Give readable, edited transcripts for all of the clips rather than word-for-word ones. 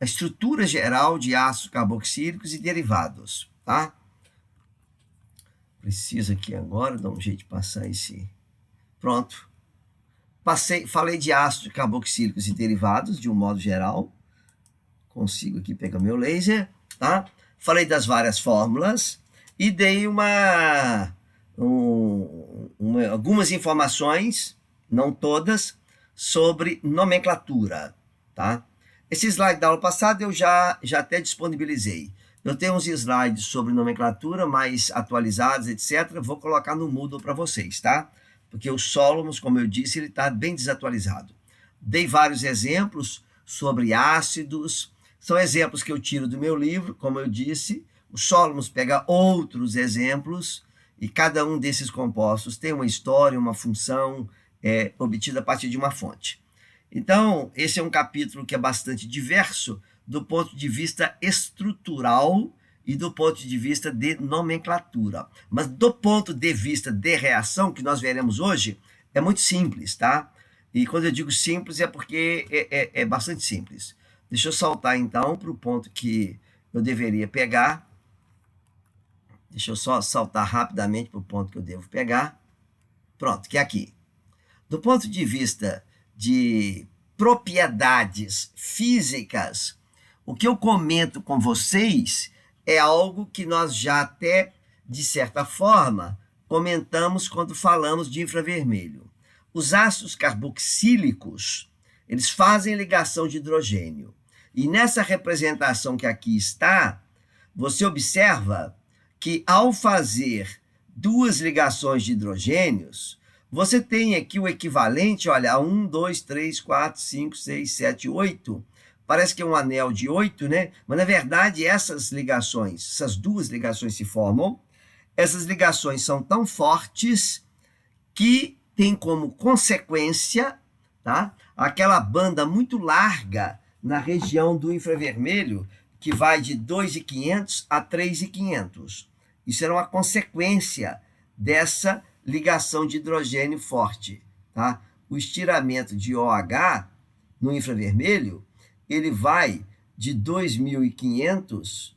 estrutura geral de ácidos carboxílicos e derivados, tá? Preciso aqui agora dar um jeito de passar esse... Pronto. Falei de ácidos carboxílicos e derivados, de um modo geral. Consigo aqui pegar meu laser, tá? Falei das várias fórmulas e dei algumas informações, não todas, sobre nomenclatura, tá? Esse slide da aula passada eu já até disponibilizei. Eu tenho uns slides sobre nomenclatura mais atualizados, etc. Vou colocar no Moodle para vocês, tá? Porque o Solomons, como eu disse, ele está bem desatualizado. Dei vários exemplos sobre ácidos. São exemplos que eu tiro do meu livro, como eu disse. O Solomons pega outros exemplos e cada um desses compostos tem uma história, uma função obtida a partir de uma fonte. Então, esse é um capítulo que é bastante diverso do ponto de vista estrutural e do ponto de vista de nomenclatura. Mas do ponto de vista de reação, que nós veremos hoje, é muito simples, tá? E quando eu digo simples é porque é bastante simples. Deixa eu saltar, então, para o ponto que eu deveria pegar. Deixa eu só saltar rapidamente para o ponto que eu devo pegar. Pronto, que é aqui. Do ponto de vista de propriedades físicas, o que eu comento com vocês é algo que nós já até, de certa forma, comentamos quando falamos de infravermelho. Os ácidos carboxílicos, eles fazem ligação de hidrogênio. E nessa representação que aqui está, você observa que ao fazer duas ligações de hidrogênios, você tem aqui o equivalente, olha, 1, 2, 3, 4, 5, 6, 7, 8. Parece que é um anel de 8, né? Mas, na verdade, essas ligações, essas duas ligações se formam. Essas ligações são tão fortes que tem como consequência, tá? Aquela banda muito larga na região do infravermelho, que vai de 2.500 a 3.500. Isso era uma consequência dessa ligação de hidrogênio forte, tá? O estiramento de OH no infravermelho, ele vai de 2.500,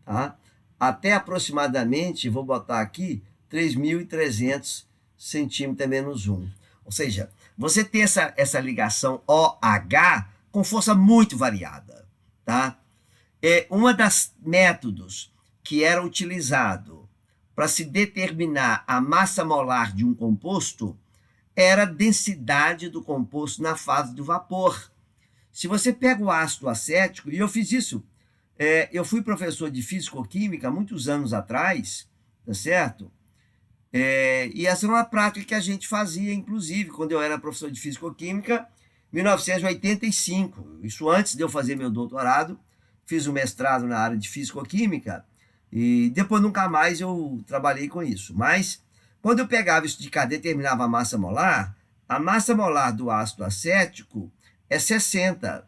tá? Até aproximadamente, vou botar aqui, 3.300 centímetros menos 1. Ou seja, você tem essa ligação OH com força muito variada, tá? Uma das métodos que era utilizado para se determinar a massa molar de um composto era a densidade do composto na fase do vapor. Se você pega o ácido acético, e eu fiz isso, eu fui professor de físico-química muitos anos atrás, tá certo? E essa é uma prática que a gente fazia, inclusive, quando eu era professor de físico-química, em 1985. Isso antes de eu fazer meu doutorado, fiz um mestrado na área de físico-química, e depois nunca mais eu trabalhei com isso. Mas, quando eu pegava isso de cá, determinava a massa molar do ácido acético é 60,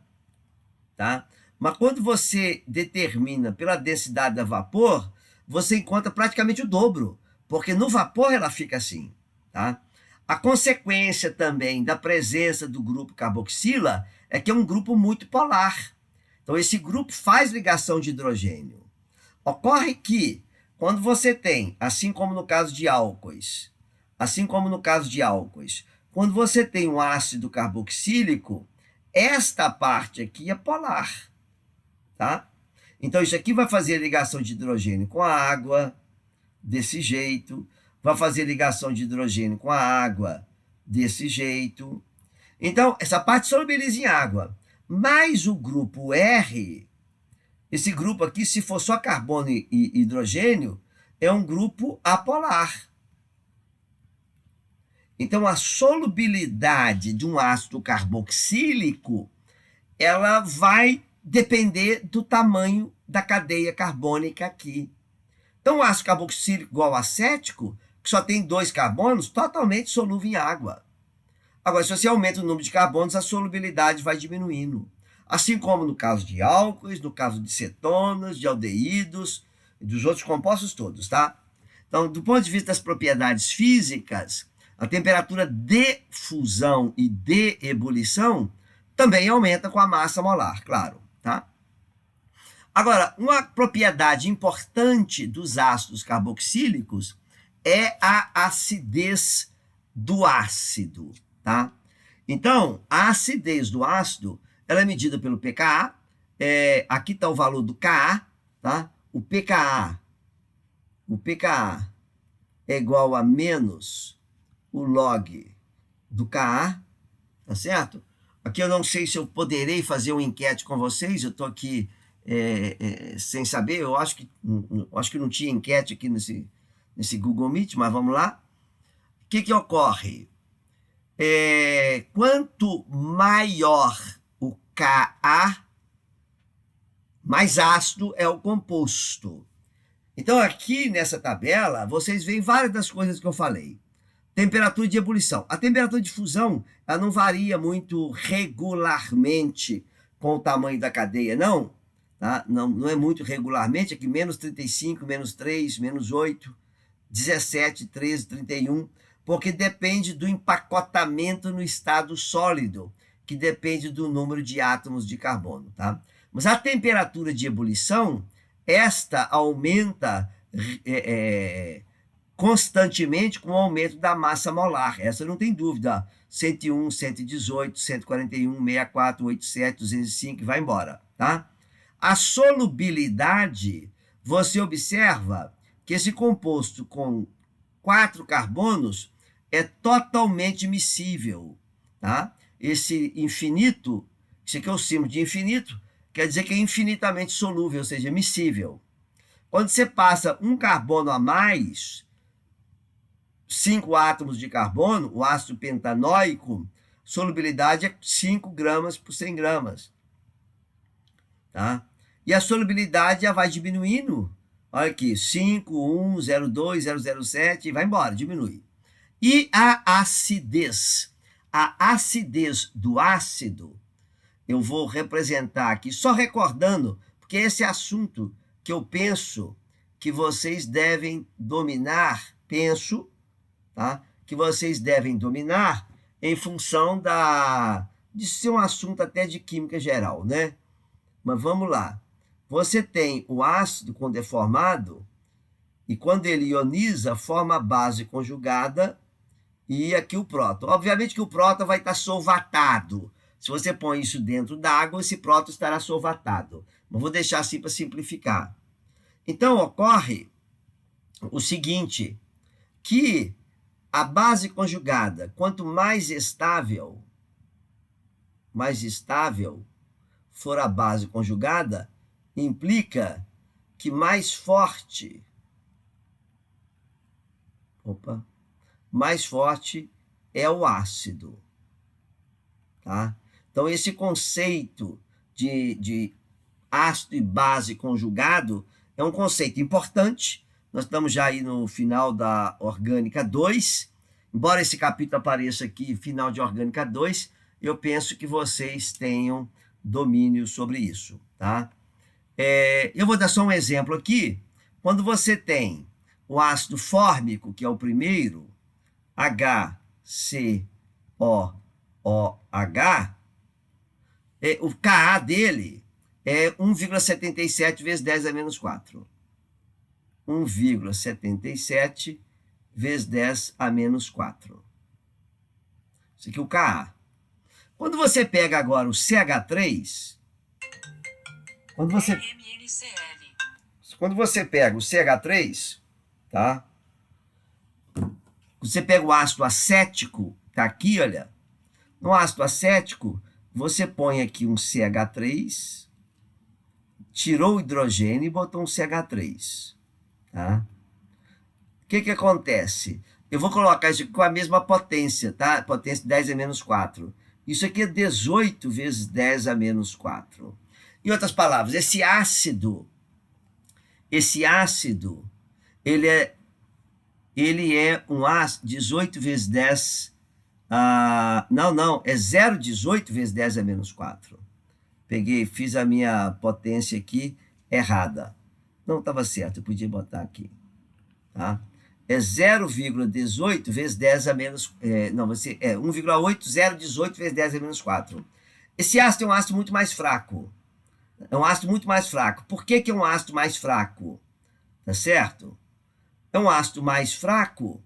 tá? Mas quando você determina pela densidade da vapor, você encontra praticamente o dobro, porque no vapor ela fica assim, tá? A consequência também da presença do grupo carboxila é que é um grupo muito polar. Então, esse grupo faz ligação de hidrogênio. Ocorre que, quando você tem, assim como no caso de álcoois, quando você tem um ácido carboxílico, esta parte aqui é polar, tá? Então, isso aqui vai fazer ligação de hidrogênio com a água, desse jeito, vai fazer ligação de hidrogênio com a água, desse jeito. Então, essa parte solubiliza em água, mas o grupo R, esse grupo aqui, se for só carbono e hidrogênio, é um grupo apolar. Então, a solubilidade de um ácido carboxílico, ela vai depender do tamanho da cadeia carbônica aqui. Então, o ácido carboxílico igual ao acético, que só tem 2 carbonos, totalmente solúvel em água. Agora, se você aumenta o número de carbonos, a solubilidade vai diminuindo. Assim como no caso de álcoois, no caso de cetonas, de aldeídos, e dos outros compostos todos, tá? Então, do ponto de vista das propriedades físicas, a temperatura de fusão e de ebulição também aumenta com a massa molar, claro, tá? Agora, uma propriedade importante dos ácidos carboxílicos é a acidez do ácido, tá? Então, a acidez do ácido, ela é medida pelo pKa. Aqui está o valor do Ka, tá? O pKa é igual a menos o log do Ka, tá certo? Aqui eu não sei se eu poderei fazer uma enquete com vocês, eu estou aqui sem saber, eu acho que não tinha enquete aqui nesse Google Meet, mas vamos lá. O que ocorre? Quanto maior o Ka, mais ácido é o composto. Então, aqui nessa tabela, vocês veem várias das coisas que eu falei. Temperatura de ebulição. A temperatura de fusão, ela não varia muito regularmente com o tamanho da cadeia, não. Tá? Não é muito regularmente, aqui menos 35, menos 3, menos 8, 17, 13, 31, porque depende do empacotamento no estado sólido, que depende do número de átomos de carbono, tá? Mas a temperatura de ebulição, esta aumenta constantemente com o aumento da massa molar. Essa não tem dúvida. 101, 118, 141, 64, 87, 205, vai embora, tá? A solubilidade, você observa que esse composto com 4 carbonos é totalmente miscível, tá? Esse infinito, isso aqui é o símbolo de infinito, quer dizer que é infinitamente solúvel, ou seja, miscível. Quando você passa um carbono a mais, 5 átomos de carbono, o ácido pentanóico, solubilidade é 5 gramas por 100 gramas. Tá? E a solubilidade já vai diminuindo. Olha aqui, 5, 1, 0,2, 0,07, vai embora, diminui. E a acidez? A acidez do ácido, eu vou representar aqui, só recordando, porque esse assunto que eu penso que vocês devem dominar, tá? Que vocês devem dominar em função de ser um assunto até de química geral, né? Mas vamos lá. Você tem o ácido quando é formado, e quando ele ioniza, forma a base conjugada e aqui o próton. Obviamente que o próton vai estar solvatado. Se você põe isso dentro d'água, esse próton estará solvatado. Mas vou deixar assim para simplificar. Então, ocorre o seguinte, que a base conjugada, quanto mais estável for a base conjugada, implica que mais forte é o ácido. Tá? Então, esse conceito de ácido e base conjugado é um conceito importante. Nós estamos já aí no final da Orgânica 2. Embora esse capítulo apareça aqui, final de Orgânica 2, eu penso que vocês tenham domínio sobre isso. Tá? Eu vou dar só um exemplo aqui. Quando você tem o ácido fórmico, que é o primeiro, HCOOH, o Ka dele é 1,77 vezes 10 a menos 4. 1,77 vezes 10 a menos 4. Isso aqui é o Ka. Quando você pega agora o CH3, quando você pega o CH3, tá? Você pega o ácido acético, tá aqui, olha. No ácido acético, você põe aqui um CH3, tirou o hidrogênio e botou um CH3, tá? O que acontece? Eu vou colocar isso aqui com a mesma potência, tá? Potência 10 a menos 4. Isso aqui é 18 vezes 10 a menos 4. Em outras palavras, esse ácido, ele é um ácido 18 vezes 10, é 0,18 vezes 10 a menos 4. Fiz a minha potência aqui errada. Não estava certo, eu podia botar aqui. Tá? É 0,18 vezes 10 a menos... 1,8, 0,18 vezes 10 a menos 4. Esse ácido é um ácido muito mais fraco. É um ácido muito mais fraco. Por que que é um ácido mais fraco? Tá certo? É um ácido mais fraco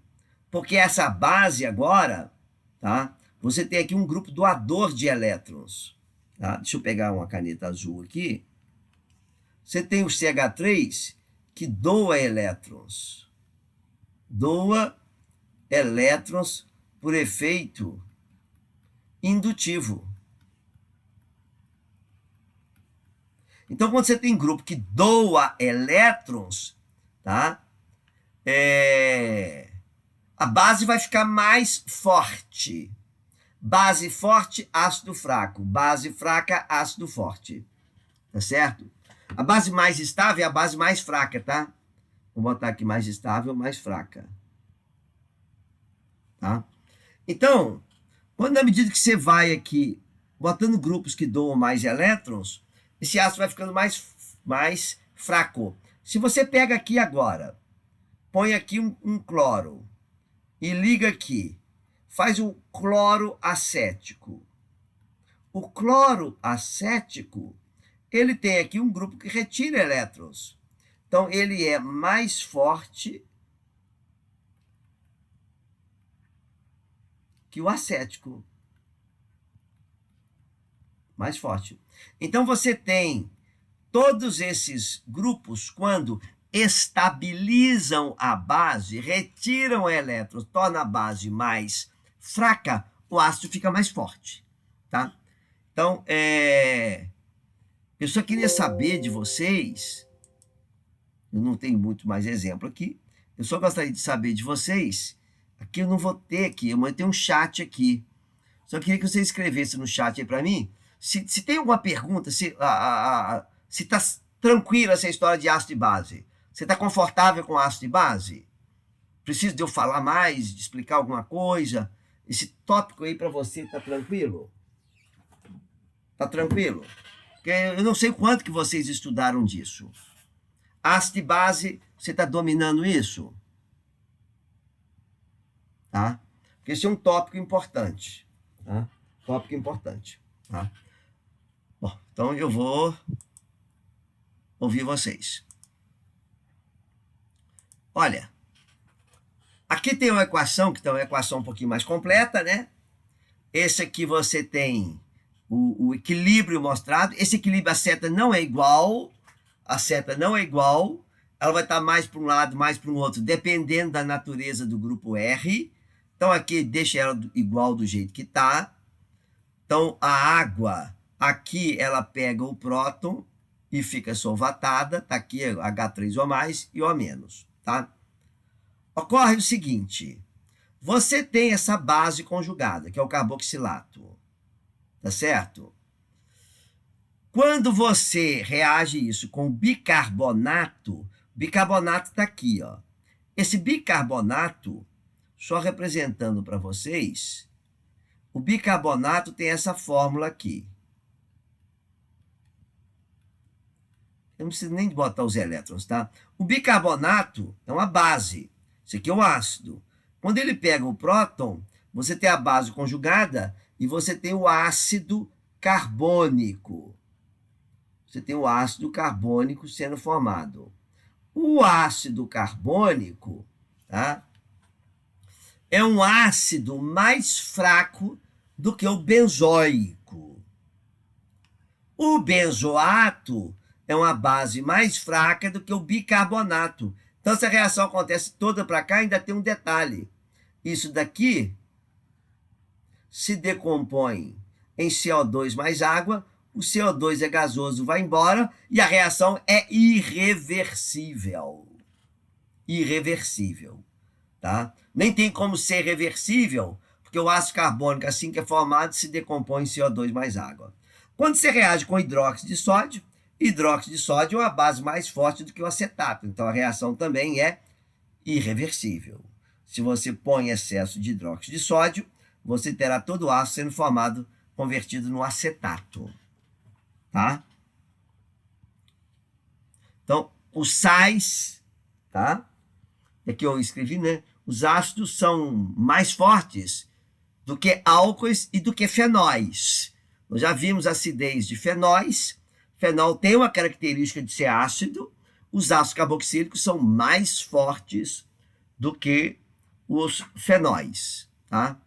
porque essa base agora, tá? Você tem aqui um grupo doador de elétrons. Tá? Deixa eu pegar uma caneta azul aqui. Você tem o CH3 que doa elétrons. Doa elétrons por efeito indutivo. Então, quando você tem grupo que doa elétrons, tá? A base vai ficar mais forte. Base forte, ácido fraco. Base fraca, ácido forte. Tá certo? A base mais estável é a base mais fraca, tá? Vou botar aqui mais estável, mais fraca. Tá? Então, quando na medida que você vai aqui botando grupos que doam mais elétrons, esse ácido vai ficando mais fraco. Se você pega aqui agora, põe aqui um cloro e liga aqui, faz o cloro acético. O cloro acético, ele tem aqui um grupo que retira elétrons. Então, ele é mais forte que o acético. Mais forte. Então, você tem todos esses grupos, quando estabilizam a base, retiram elétrons, torna a base mais fraca, o ácido fica mais forte. Tá? Então, eu só queria saber de vocês, eu não tenho muito mais exemplo aqui, eu só gostaria de saber de vocês, aqui eu não vou ter aqui, eu tenho um chat aqui, só queria que você escrevesse no chat aí para mim, se tem alguma pergunta, se está tranquila essa história de ácido e base, você está confortável com ácido e base? Precisa de eu falar mais, de explicar alguma coisa? Esse tópico aí para você está tranquilo? Tá tranquilo? Porque eu não sei quanto que vocês estudaram disso. Ácido e base, você está dominando isso? Tá? Porque esse é um tópico importante. Tá? Tópico importante. Tá? Bom, então eu vou ouvir vocês. Olha, aqui tem uma equação, que é uma equação um pouquinho mais completa, né? Esse aqui você tem o equilíbrio mostrado. Esse equilíbrio, a seta não é igual. A seta não é igual. Ela vai estar mais para um lado, mais para o outro, dependendo da natureza do grupo R. Então, aqui, deixa ela igual do jeito que está. Então, a água, aqui, ela pega o próton e fica solvatada. Está aqui H3O+, e O-, tá? Ocorre o seguinte, você tem essa base conjugada, que é o carboxilato, tá certo? Quando você reage isso com bicarbonato, o bicarbonato está aqui, ó. Esse bicarbonato, só representando para vocês, o bicarbonato tem essa fórmula aqui. Eu não preciso nem botar os elétrons, tá? O bicarbonato é uma base. Isso aqui é o ácido. Quando ele pega o próton, você tem a base conjugada e você tem o ácido carbônico. Você tem o ácido carbônico sendo formado. O ácido carbônico, tá? É um ácido mais fraco do que o benzoico. O benzoato é uma base mais fraca do que o bicarbonato. Então, essa reação acontece toda para cá, ainda tem um detalhe. Isso daqui se decompõe em CO2 mais água, o CO2 é gasoso, vai embora, e a reação é irreversível. Irreversível. Tá? Nem tem como ser reversível, porque o ácido carbônico, assim que é formado, se decompõe em CO2 mais água. Quando você reage com hidróxido de sódio é uma base mais forte do que o acetato, então a reação também é irreversível. Se você põe excesso de hidróxido de sódio, você terá todo o ácido sendo formado, convertido no acetato. Tá? Então, os sais, tá? Aqui eu escrevi, né? Os ácidos são mais fortes do que álcoois e do que fenóis. Nós já vimos acidez de fenóis. Fenol tem uma característica de ser ácido, os ácidos carboxílicos são mais fortes do que os fenóis, tá?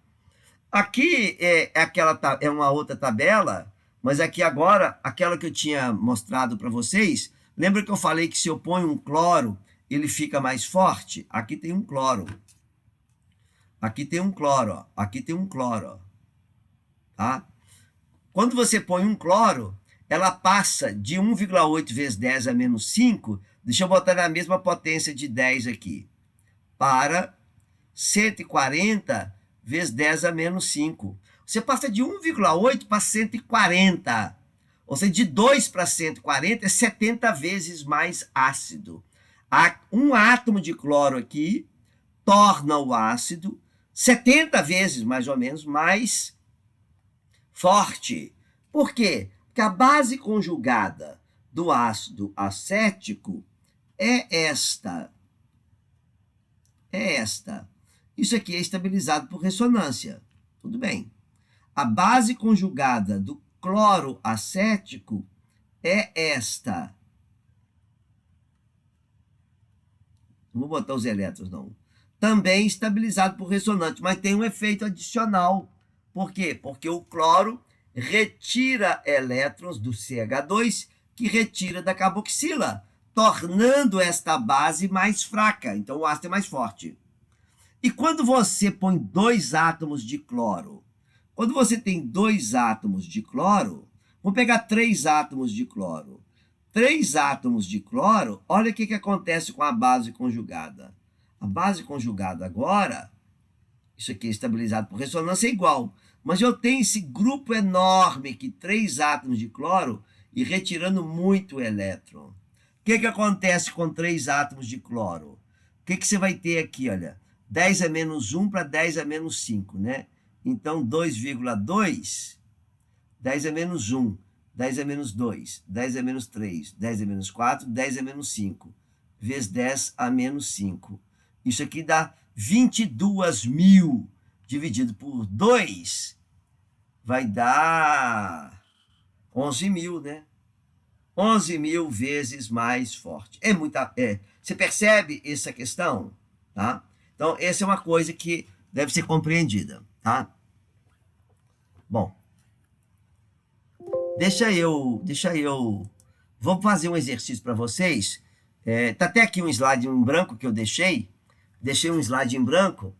Aqui é uma outra tabela, mas aqui agora, aquela que eu tinha mostrado para vocês, lembra que eu falei que se eu ponho um cloro, ele fica mais forte? Aqui tem um cloro. Aqui tem um cloro, ó. Aqui tem um cloro, ó. Tá? Quando você põe um cloro, ela passa de 1,8 vezes 10 a menos 5, deixa eu botar na mesma potência de 10 aqui, para 140 vezes 10 a menos 5. Você passa de 1,8 para 140. Ou seja, de 2 para 140 é 70 vezes mais ácido. Um átomo de cloro aqui torna o ácido 70 vezes, mais ou menos, mais forte. Por quê? Porque a base conjugada do ácido acético é esta. É esta. Isso aqui é estabilizado por ressonância. Tudo bem. A base conjugada do cloro acético é esta. Não vou botar os elétrons, não. Também estabilizado por ressonância, mas tem um efeito adicional. Por quê? Porque o cloro retira elétrons do CH2, que retira da carboxila, tornando esta base mais fraca. Então, o ácido é mais forte. E quando você põe 2 átomos de cloro, quando você tem 2 átomos de cloro, vamos pegar 3 átomos de cloro. 3 átomos de cloro, olha o que acontece com a base conjugada. A base conjugada agora, isso aqui é estabilizado por ressonância, é igual. Mas eu tenho esse grupo enorme aqui, 3 átomos de cloro, e retirando muito elétron. O que acontece com 3 átomos de cloro? O que você vai ter aqui, olha? 10 a menos 1 para 10 a menos 5, né? Então, 2,2, 10 a menos 1, 10 a menos 2, 10 a menos 3, 10 a menos 4, 10 a menos 5, vezes 10 a menos 5. Isso aqui dá 22.000 dividido por 2, vai dar 11.000, né? 11.000 vezes mais forte. É muita. Você percebe essa questão? Tá? Então, essa é uma coisa que deve ser compreendida. Tá? Bom, deixa eu. Vou fazer um exercício para vocês. Tá até aqui um slide em branco que eu deixei. Deixei um slide em branco.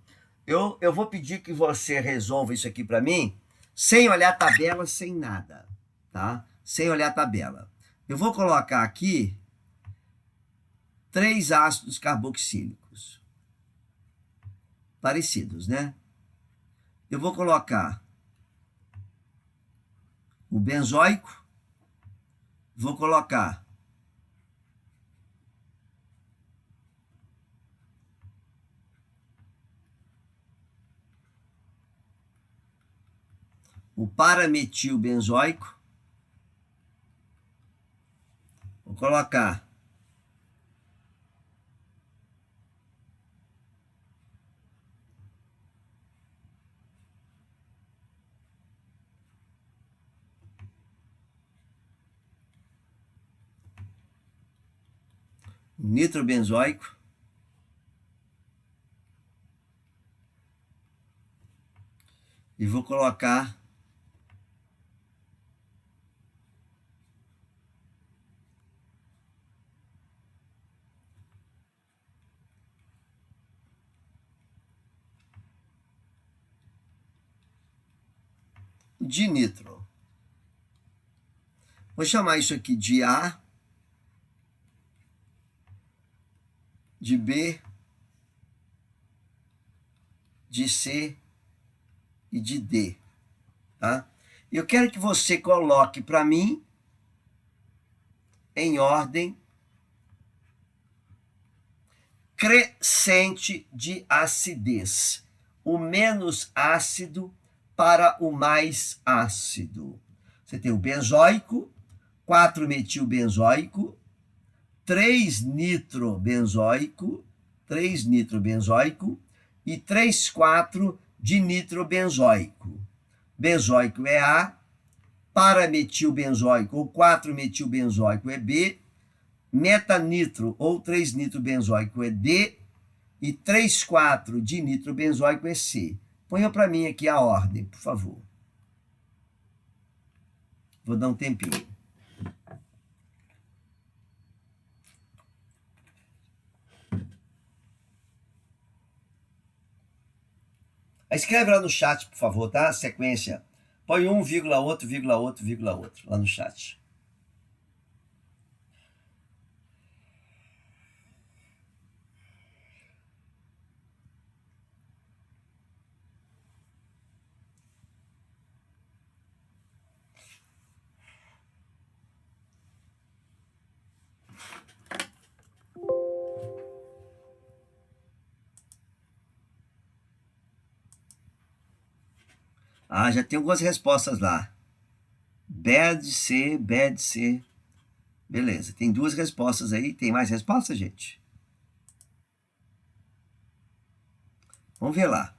Eu vou pedir que você resolva isso aqui para mim, sem olhar a tabela, sem nada. Tá? Sem olhar a tabela. Eu vou colocar aqui 3 ácidos carboxílicos. Parecidos, né? Eu vou colocar o benzoico. Vou colocar o parametilbenzoico. Vou colocar o nitrobenzoico. E vou colocar de nitro. Vou chamar isso aqui de A, de B, de C e de D. Tá? Eu quero que você coloque para mim em ordem crescente de acidez. O menos ácido para o mais ácido. Você tem o benzoico, 4-metilbenzoico, 3-nitrobenzoico, 3-nitrobenzoico e 3,4 de nitrobenzoico. Benzoico é A, parametilbenzoico ou 4-metilbenzoico é B, metanitro ou 3-nitrobenzoico é D e 3,4-dinitrobenzoico é C. Ponha para mim aqui a ordem, por favor. Vou dar um tempinho. Escreve lá no chat, por favor, tá? Sequência. Põe 1,outro,outro,outro lá no chat. Ah, já tem algumas respostas lá. Bad C, bad C. Beleza, tem 2 respostas aí. Tem mais respostas, gente? Vamos ver lá.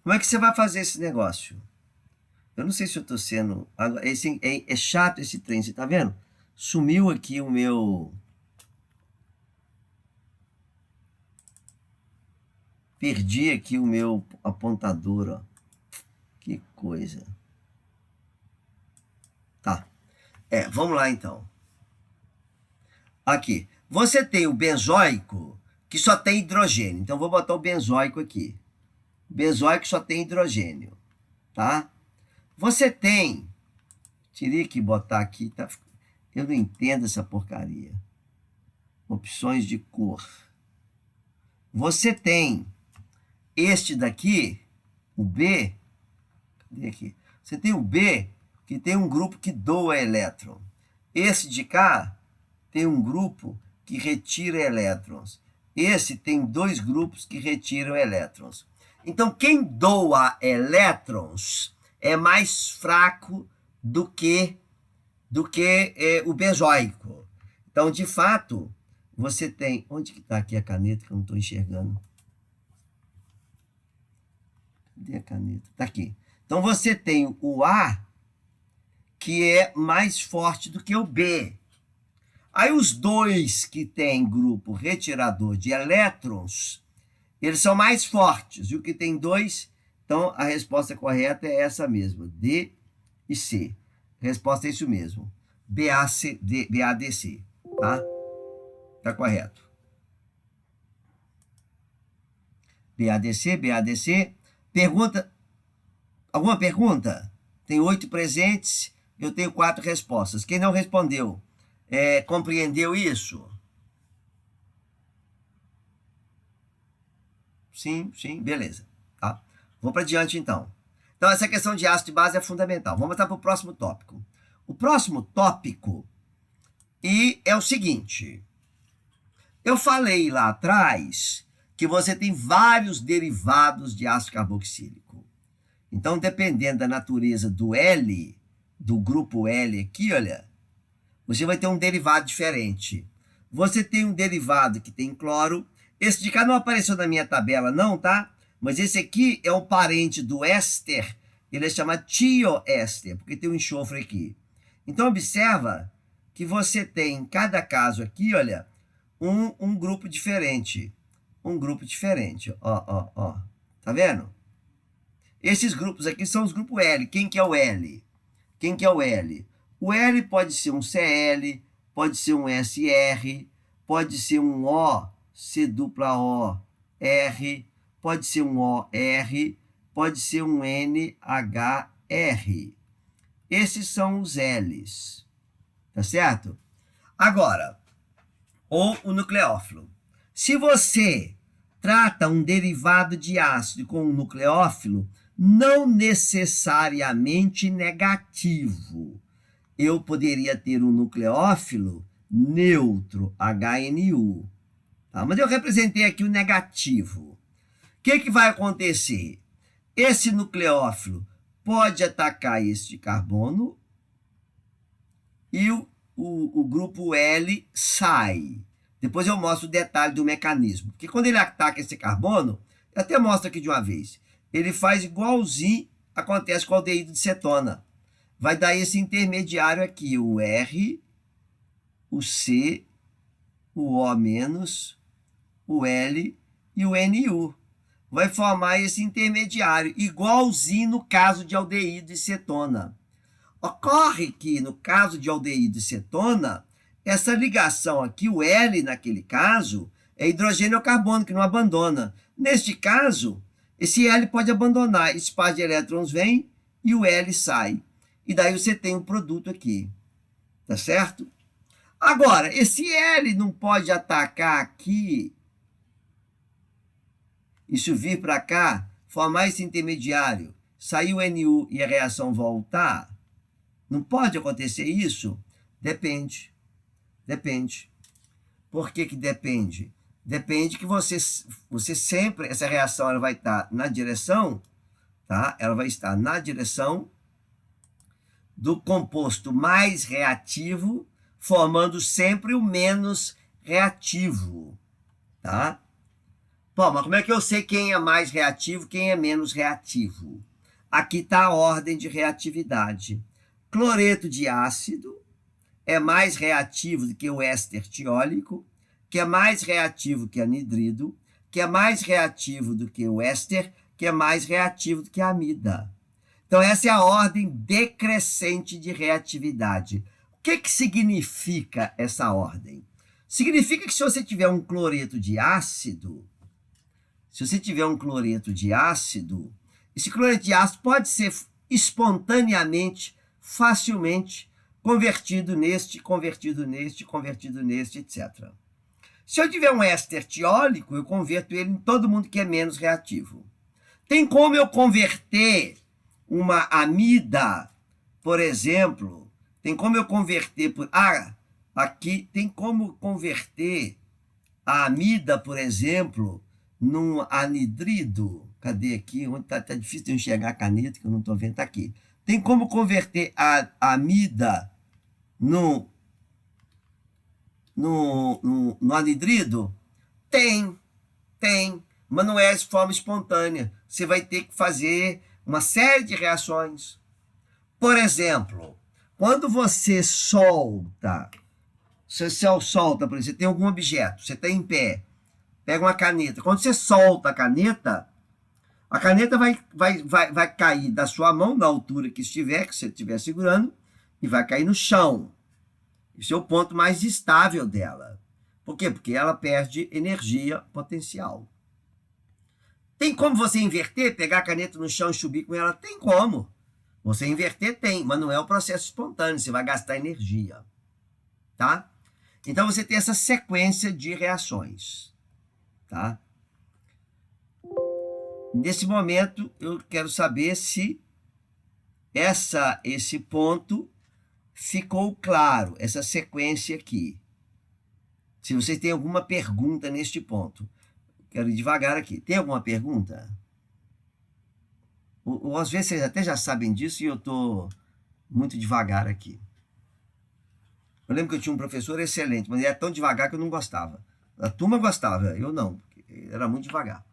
Como é que você vai fazer esse negócio? Eu não sei se eu tô sendo... É chato esse trem, você tá vendo? Sumiu aqui o meu... Perdi aqui o meu apontador, ó. Que coisa. Tá. Vamos lá então. Aqui. Você tem o benzoico que só tem hidrogênio. Então, vou botar o benzoico aqui. O benzoico só tem hidrogênio. Tá? Você tem... Teria que botar aqui. Tá? Eu não entendo essa porcaria. Opções de cor. Você tem este daqui, o B... Cadê aqui? Você tem o B, que tem um grupo que doa elétron. Esse de cá tem um grupo que retira elétrons. Esse tem 2 grupos que retiram elétrons. Então, quem doa elétrons é mais fraco do que o benzoico. Então, de fato, você tem... Onde que está aqui a caneta que eu não estou enxergando? Cadê a caneta? Está aqui. Então, você tem o A, que é mais forte do que o B. Aí, os 2 que têm grupo retirador de elétrons, eles são mais fortes. E o que tem 2, então, a resposta correta é essa mesma, D e C. A resposta é isso mesmo, BADC, tá? Tá correto. BADC, BADC. Pergunta... Alguma pergunta? Tem 8 presentes, eu tenho 4 respostas. Quem não respondeu, compreendeu isso? Sim, beleza. Tá? Vou para diante, então. Então, essa questão de ácido de base é fundamental. Vamos para o próximo tópico. O próximo tópico é o seguinte. Eu falei lá atrás que você tem vários derivados de ácido carboxílico. Então, dependendo da natureza do L, do grupo L aqui, olha, você vai ter um derivado diferente. Você tem um derivado que tem cloro. Esse de cá não apareceu na minha tabela, não, tá? Mas esse aqui é um parente do éster. Ele é chamado tioéster, porque tem um enxofre aqui. Então, observa que você tem, em cada caso aqui, olha, um grupo diferente. Um grupo diferente. Ó. Tá vendo? Esses grupos aqui são os grupos L. Quem que é o L? Quem que é o L? O L pode ser um Cl, pode ser um SR, pode ser um O, C-O, R, pode ser um OR, pode ser um NHR. Esses são os Ls. Tá certo? Agora, ou o nucleófilo. Se você trata um derivado de ácido com um nucleófilo, não necessariamente negativo. Eu poderia ter um nucleófilo neutro, HNU. Tá? Mas eu representei aqui o negativo. O que vai acontecer? Esse nucleófilo pode atacar este carbono e o grupo L sai. Depois eu mostro o detalhe do mecanismo. Porque quando ele ataca esse carbono, eu até mostro aqui de uma vez, ele faz igualzinho acontece com o aldeído de cetona. vai dar esse intermediário aqui, o R, o C, o O menos, o L e o NU. Vai formar esse intermediário, igualzinho no caso de aldeído e cetona. Ocorre que, no caso de aldeído e cetona, essa ligação aqui, o L naquele caso, é hidrogênio ao carbono, que não abandona. Neste caso, esse L pode abandonar, esse par de elétrons vem e o L sai. E daí você tem um produto aqui, tá certo? Agora, esse L não pode atacar aqui, isso vir para cá, formar esse intermediário, sair o NU e a reação voltar? Não pode acontecer isso? Depende. Depende. Por que que depende? Depende que você sempre, essa reação ela vai estar na direção, tá? Ela vai estar na direção do composto mais reativo, formando sempre o menos reativo, tá? Bom, mas como é que eu sei quem é mais reativo, quem é menos reativo? Aqui está a ordem de reatividade. Cloreto de ácido é mais reativo do que o éster tiólico, que é mais reativo que anidrido, que é mais reativo do que o éster, que é mais reativo do que a amida. Então, essa é a ordem decrescente de reatividade. O que que significa essa ordem? Significa que se você tiver um cloreto de ácido, esse cloreto de ácido pode ser espontaneamente, facilmente, convertido neste, etc. Se eu tiver um éster tiólico, eu converto ele em todo mundo que é menos reativo. Tem como eu converter uma amida, por exemplo, tem como eu converter aqui tem como converter a amida, por exemplo, num anidrido. Cadê aqui? Onde tá difícil de eu enxergar a caneta, que eu não estou vendo, tá aqui. Tem como converter a amida no anidrido? Tem, mas não é de forma espontânea. Você vai ter que fazer uma série de reações. Por exemplo, quando você solta, por exemplo, você tem algum objeto, você está em pé, pega uma caneta. Quando você solta a caneta vai cair da sua mão, na altura que estiver, que você estiver segurando, e vai cair no chão. Esse é o ponto mais estável dela. Por quê? Porque ela perde energia potencial. Tem como você inverter, pegar a caneta no chão e subir com ela? Tem como. Você inverter tem, mas não é o processo espontâneo, você vai gastar energia. Tá? Então você tem essa sequência de reações. Tá? Nesse momento, eu quero saber se esse ponto ficou claro, essa sequência aqui. Se vocês têm alguma pergunta neste ponto. Quero ir devagar aqui. Tem alguma pergunta? Ou às vezes vocês até já sabem disso e eu estou muito devagar aqui. Eu lembro que eu tinha um professor excelente, mas ele era tão devagar que eu não gostava. A turma gostava, eu não, porque ele era muito devagar.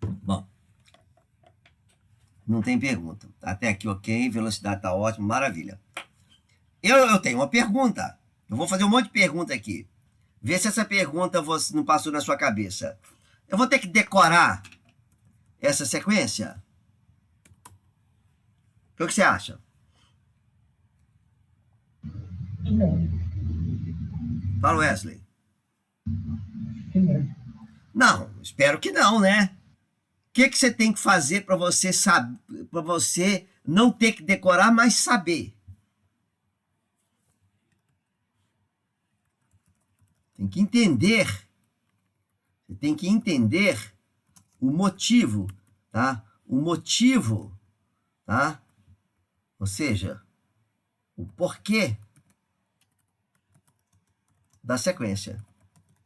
Bom, não tem pergunta. Até aqui ok, velocidade está ótima, maravilha. Eu tenho uma pergunta. Eu vou fazer um monte de pergunta aqui. Vê se essa pergunta você não passou na sua cabeça. Eu vou ter que decorar essa sequência? O que você acha? Não. Fala, Wesley. Não. Não, espero que não, né? O que você tem que fazer para você saber, para você não ter que decorar, mas saber? Tem que entender. Você tem que entender o motivo, tá? O motivo, tá? Ou seja, o porquê da sequência.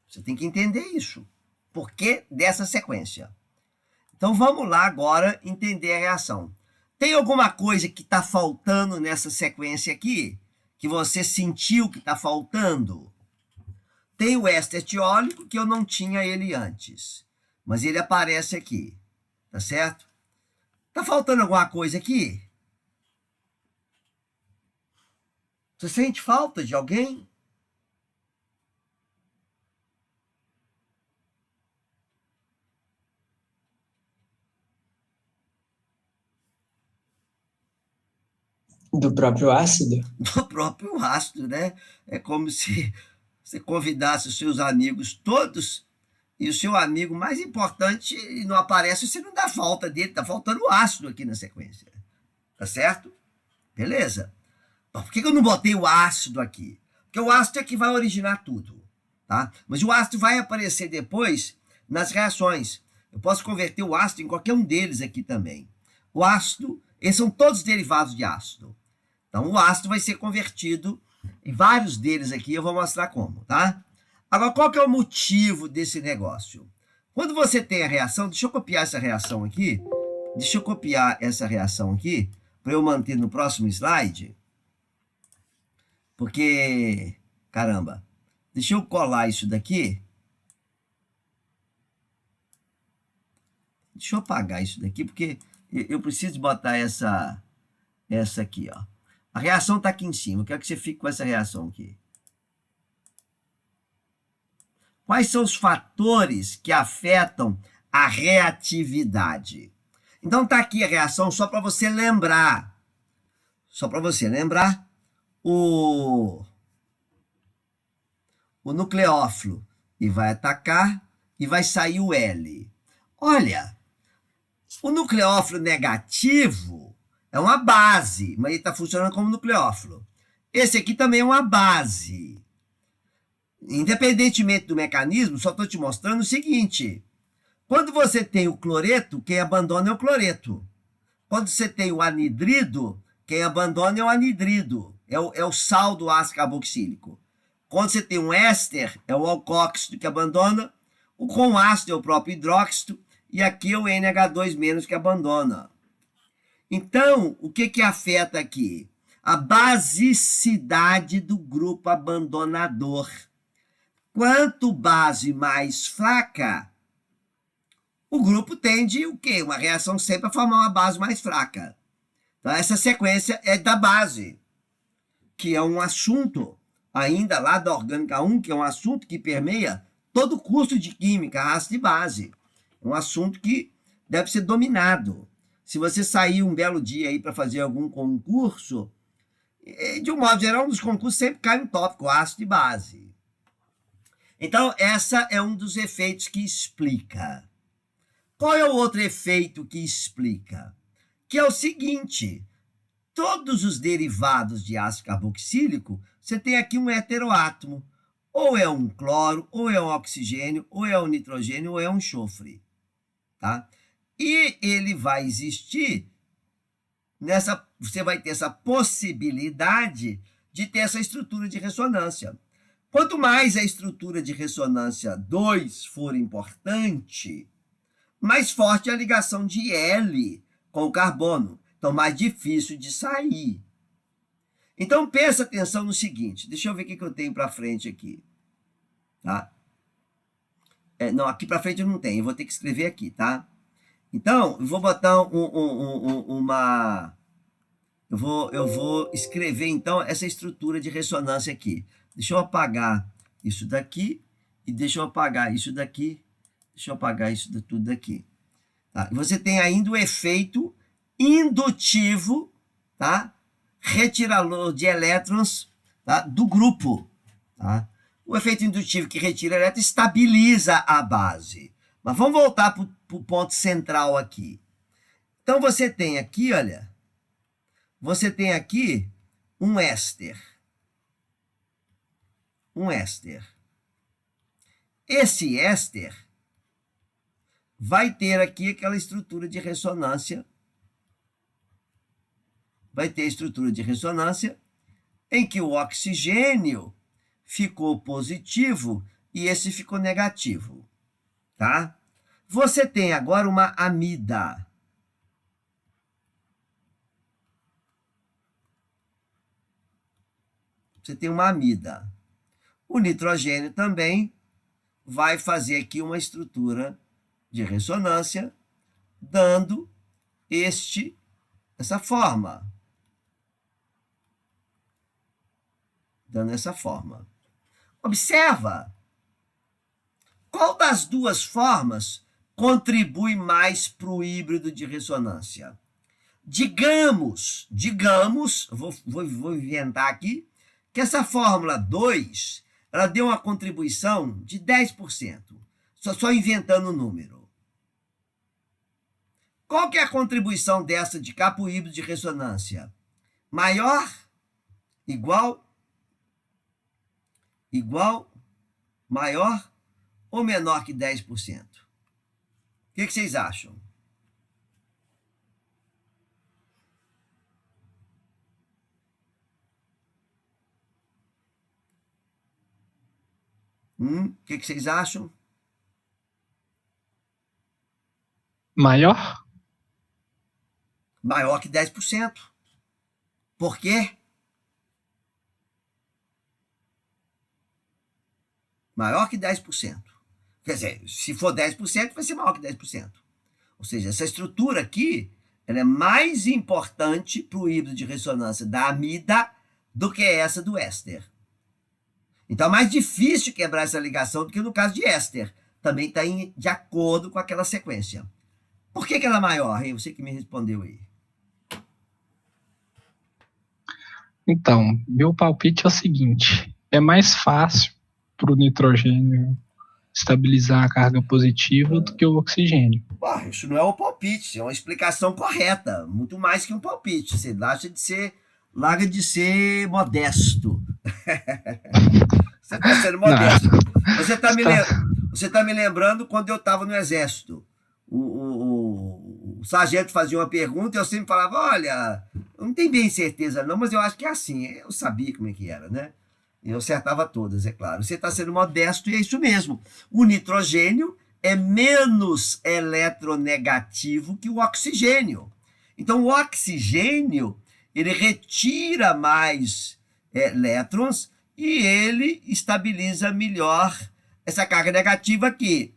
Você tem que entender isso. Porquê dessa sequência. Então vamos lá agora entender a reação. Tem alguma coisa que está faltando nessa sequência aqui? Que você sentiu que está faltando? Tem o éster tiólico, que eu não tinha ele antes. Mas ele aparece aqui. Tá certo? Tá faltando alguma coisa aqui? Você sente falta de alguém? Do próprio ácido? Do próprio ácido, né? É como se você convidasse os seus amigos todos e o seu amigo mais importante não aparece, você não dá falta dele, tá faltando o ácido aqui na sequência. Tá certo? Beleza. Por que eu não botei o ácido aqui? Porque o ácido é que vai originar tudo, tá? Mas o ácido vai aparecer depois nas reações. Eu posso converter o ácido em qualquer um deles aqui também. O ácido, esses são todos derivados de ácido. Então, o ácido vai ser convertido em vários deles aqui, eu vou mostrar como, tá? Agora, qual que é o motivo desse negócio? Quando você tem a reação, deixa eu copiar essa reação aqui, para eu manter no próximo slide, porque, caramba, deixa eu colar isso daqui, deixa eu apagar isso daqui, porque eu preciso botar essa aqui, ó. A reação está aqui em cima. Eu quero que você fique com essa reação aqui. Quais são os fatores que afetam a reatividade? Então está aqui a reação só para você lembrar. Só para você lembrar o nucleófilo. E vai atacar e vai sair o L. Olha, o nucleófilo negativo é uma base, mas ele está funcionando como nucleófilo. Esse aqui também é uma base. Independentemente do mecanismo, só estou te mostrando o seguinte. Quando você tem o cloreto, quem abandona é o cloreto. Quando você tem o anidrido, quem abandona é o anidrido. É o sal do ácido carboxílico. Quando você tem um éster, é o alcóxido que abandona. O com ácido é o próprio hidróxido. E aqui é o NH2- que abandona. Então, o que afeta aqui? A basicidade do grupo abandonador. Quanto base mais fraca, o grupo tende o quê? Uma reação sempre a formar uma base mais fraca. Então, essa sequência é da base, que é um assunto ainda lá da Orgânica 1, que é um assunto que permeia todo o curso de Química, raça de base. É um assunto que deve ser dominado. Se você sair um belo dia aí para fazer algum concurso, de um modo geral, nos concursos sempre cai um tópico, ácido de base. Então, essa é um dos efeitos que explica. Qual é o outro efeito que explica? Que é o seguinte, todos os derivados de ácido carboxílico, você tem aqui um heteroátomo. Ou é um cloro, ou é um oxigênio, ou é um nitrogênio, ou é um enxofre. Tá? E ele vai existir você vai ter essa possibilidade de ter essa estrutura de ressonância. Quanto mais a estrutura de ressonância 2 for importante, mais forte é a ligação de L com o carbono. Então, mais difícil de sair. Então, presta atenção no seguinte. Deixa eu ver o que eu tenho para frente aqui. Tá? Não, aqui para frente eu não tenho. Eu vou ter que escrever aqui, tá? Então, eu vou botar uma... Eu vou escrever, então, essa estrutura de ressonância aqui. Deixa eu apagar isso daqui e deixa eu apagar isso daqui. Deixa eu apagar isso tudo daqui. Tá? E você tem ainda o efeito indutivo, tá? Retirador de elétrons, tá? Do grupo. Tá? O efeito indutivo que retira elétrons estabiliza a base. Mas vamos voltar para o ponto central aqui. Então, você tem aqui, olha, você tem aqui um éster. Um éster. Esse éster vai ter aqui aquela estrutura de ressonância. Vai ter estrutura de ressonância em que o oxigênio ficou positivo e esse ficou negativo. Tá? Você tem agora uma amida. Você tem uma amida. O nitrogênio também vai fazer aqui uma estrutura de ressonância, dando essa forma. Dando essa forma. Observa. Qual das duas formas contribui mais para o híbrido de ressonância? Digamos, vou inventar aqui, que essa fórmula 2, ela deu uma contribuição de 10%. Só inventando o número. Qual que é a contribuição dessa de cá para o híbrido de ressonância? Maior, igual, maior ou menor que 10%? O que vocês acham? O que vocês acham? Maior? Maior que 10%. Por quê? Maior que 10%. Quer dizer, se for 10%, vai ser maior que 10%. Ou seja, essa estrutura aqui, ela é mais importante para o híbrido de ressonância da amida do que essa do éster. Então é mais difícil quebrar essa ligação do que no caso de éster. Também está de acordo com aquela sequência. Por que ela é maior, hein? Você que me respondeu aí. Então, meu palpite é o seguinte: é mais fácil para o nitrogênio estabilizar a carga positiva do que o oxigênio. Isso não é um palpite, é uma explicação correta. Muito mais que um palpite. Você larga de ser modesto. Você está sendo modesto. Você tá me lembrando quando eu estava no exército. O sargento fazia uma pergunta e eu sempre falava, olha, eu não tenho bem certeza não, mas eu acho que é assim. Eu sabia como é que era, né? Eu acertava todas, é claro. Você está sendo modesto e é isso mesmo. O nitrogênio é menos eletronegativo que o oxigênio. Então, o oxigênio, ele retira mais elétrons e ele estabiliza melhor essa carga negativa aqui.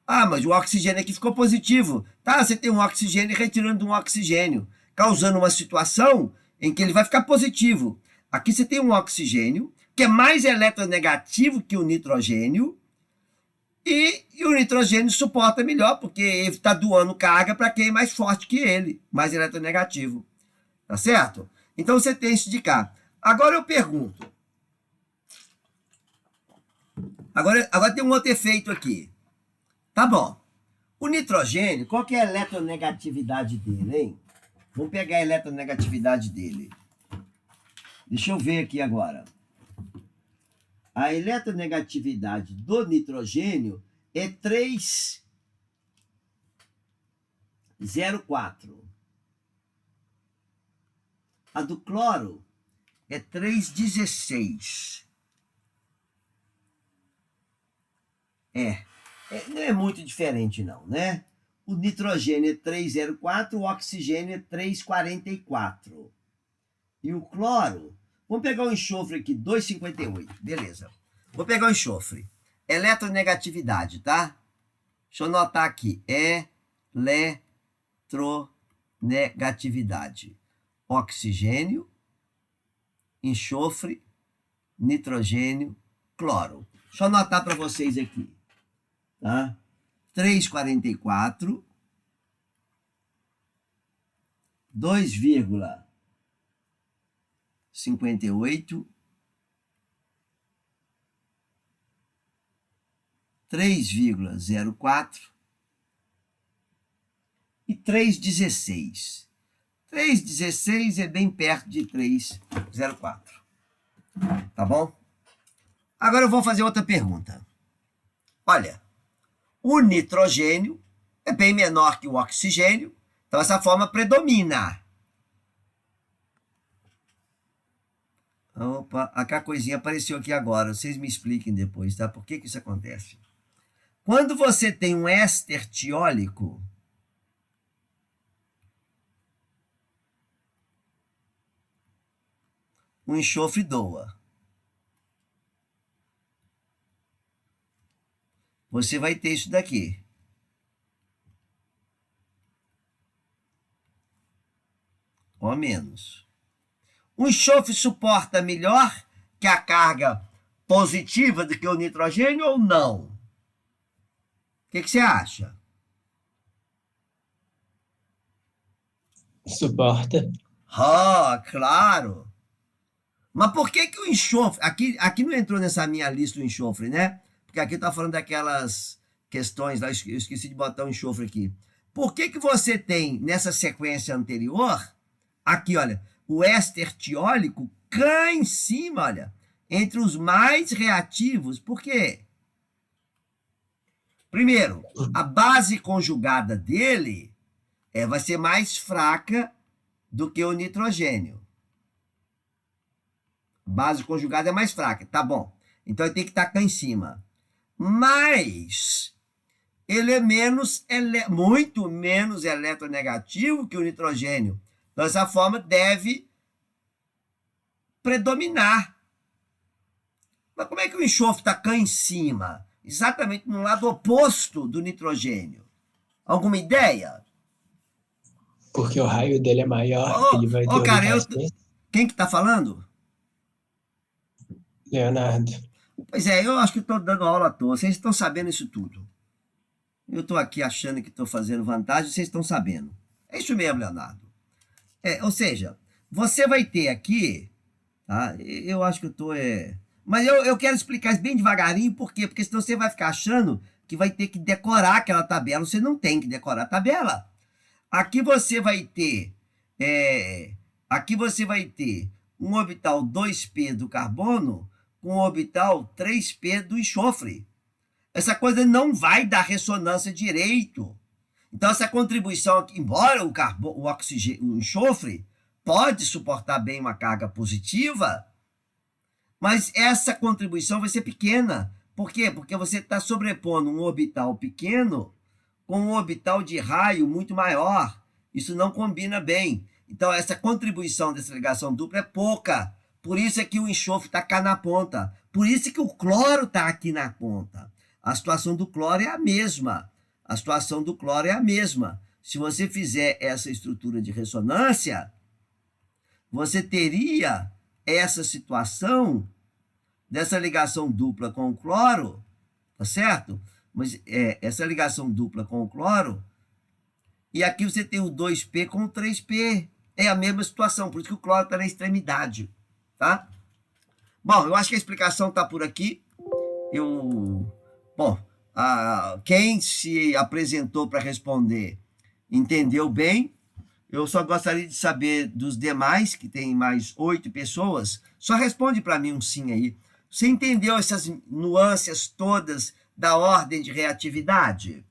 Ah, mas o oxigênio aqui ficou positivo. Tá, você tem um oxigênio retirando um oxigênio, causando uma situação em que ele vai ficar positivo. Aqui você tem um oxigênio que é mais eletronegativo que o nitrogênio, e o nitrogênio suporta melhor, porque ele está doando carga para quem é mais forte que ele, mais eletronegativo. Tá certo? Então você tem isso de cá. Agora eu pergunto. Agora tem um outro efeito aqui. Tá bom. O nitrogênio, qual que é a eletronegatividade dele, hein? Vamos pegar a eletronegatividade dele. Deixa eu ver aqui agora. A eletronegatividade do nitrogênio é 3,04. A do cloro é 3,16. Não é muito diferente não, né? O nitrogênio é 3,04, o oxigênio é 3,44. E o cloro, vamos pegar o enxofre aqui, 2,58. Beleza. Vou pegar o enxofre. Eletronegatividade, tá? Deixa eu anotar aqui. Eletronegatividade. Oxigênio, enxofre, nitrogênio, cloro. Deixa eu anotar para vocês aqui. Tá? 3,44, 2,58, 3,04 e 3,16. 3,16 é bem perto de 3,04. Tá bom? Agora eu vou fazer outra pergunta. Olha, o nitrogênio é bem menor que o oxigênio, então essa forma predomina. Opa, aquela coisinha apareceu aqui agora. Vocês me expliquem depois, tá? Por que isso acontece? Quando você tem um éster tiólico, o enxofre doa. Você vai ter isso daqui. ou menos. O enxofre suporta melhor que a carga positiva do que o nitrogênio ou não? O que você acha? Suporta. Claro. Mas por que o enxofre... Aqui não entrou nessa minha lista o enxofre, né? Porque aqui está falando daquelas questões lá, eu esqueci de botar o enxofre aqui. Por que você tem, nessa sequência anterior, aqui, olha, o éster tiólico cá em cima, olha, entre os mais reativos? Por quê? Primeiro, a base conjugada dele vai ser mais fraca do que o nitrogênio. A base conjugada é mais fraca, tá bom. Então ele tem que estar cá em cima. Mas ele é muito menos eletronegativo que o nitrogênio. Então, dessa forma, deve predominar. Mas como é que o enxofre está cá em cima? Exatamente no lado oposto do nitrogênio. Alguma ideia? Porque o raio dele é maior, ele vai ter cara, quem que está falando? Leonardo. Pois é, eu acho que estou dando aula à toa. Vocês estão sabendo isso tudo. Eu estou aqui achando que estou fazendo vantagem, vocês estão sabendo. É isso mesmo, Leonardo. Ou seja, você vai ter aqui... Tá? Eu acho que eu estou... Mas eu quero explicar isso bem devagarinho, por quê? Porque senão você vai ficar achando que vai ter que decorar aquela tabela. Você não tem que decorar a tabela. Aqui você vai ter... aqui você vai ter um orbital 2p do carbono com um orbital 3p do enxofre. Essa coisa não vai dar ressonância direito. Então, essa contribuição aqui, embora o oxigênio, o enxofre pode suportar bem uma carga positiva, mas essa contribuição vai ser pequena. Por quê? Porque você está sobrepondo um orbital pequeno com um orbital de raio muito maior. Isso não combina bem. Então, essa contribuição dessa ligação dupla é pouca. Por isso é que o enxofre está cá na ponta. Por isso é que o cloro está aqui na ponta. A situação do cloro é a mesma. A situação do cloro é a mesma. Se você fizer essa estrutura de ressonância, você teria essa situação dessa ligação dupla com o cloro, tá certo? Mas essa ligação dupla com o cloro, e aqui você tem o 2p com o 3p. É a mesma situação, por isso que o cloro está na extremidade, tá? Bom, eu acho que a explicação está por aqui. Bom, quem se apresentou para responder entendeu bem. Eu só gostaria de saber dos demais, que tem mais 8 pessoas. Só responde para mim um sim aí. Você entendeu essas nuances todas da ordem de reatividade?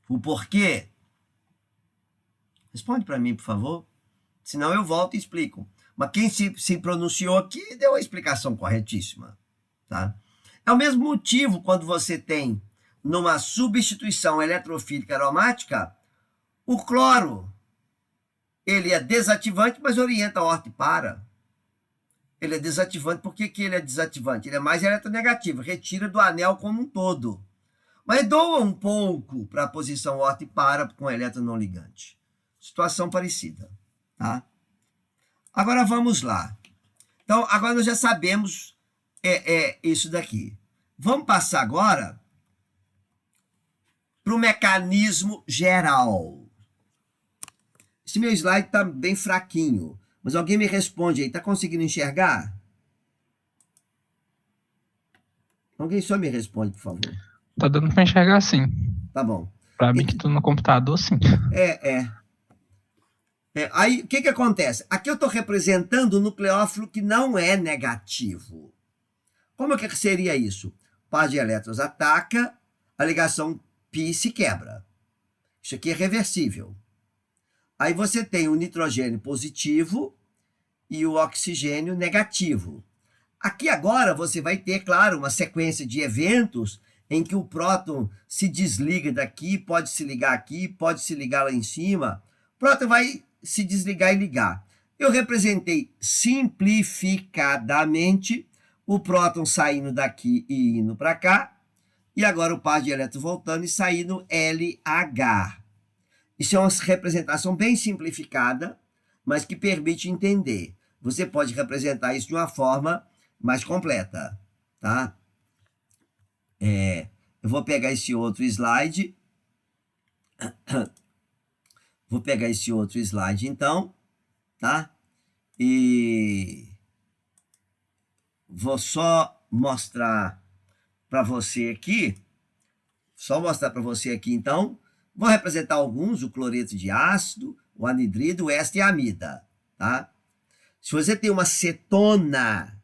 O porquê? Responde para mim, por favor. Senão eu volto e explico. Mas quem se pronunciou aqui deu a explicação corretíssima, tá? É o mesmo motivo quando você tem, numa substituição eletrofílica aromática, o cloro. Ele é desativante, mas orienta a horta e para. Ele é desativante, por que ele é desativante? Ele é mais eletronegativo, retira do anel como um todo. Mas doa um pouco para a posição horta e para com elétron não ligante. Situação parecida, tá? Agora vamos lá. Então, agora nós já sabemos isso daqui. Vamos passar agora para o mecanismo geral. Esse meu slide está bem fraquinho, mas alguém me responde aí, está conseguindo enxergar? Alguém só me responde, por favor. Tá dando para enxergar sim. Tá bom. Para mim que tô no computador, sim. Aí, o que acontece? Aqui eu estou representando o nucleófilo que não é negativo. Como que seria isso? O par de elétrons ataca, a ligação π se quebra. Isso aqui é reversível. Aí você tem o nitrogênio positivo e o oxigênio negativo. Aqui agora você vai ter, claro, uma sequência de eventos em que o próton se desliga daqui, pode se ligar aqui, pode se ligar lá em cima. O próton vai se desligar e ligar. Eu representei simplificadamente o próton saindo daqui e indo para cá, e agora o par de elétrons voltando e saindo LH. Isso é uma representação bem simplificada mas que permite entender. Você pode representar isso de uma forma mais completa, tá? Eu vou pegar esse outro slide. Vou pegar esse outro slide, então, tá? E vou só mostrar para você aqui. Então. Vou representar alguns, o cloreto de ácido, o anidrido, o éster e a amida, tá? Se você tem uma cetona,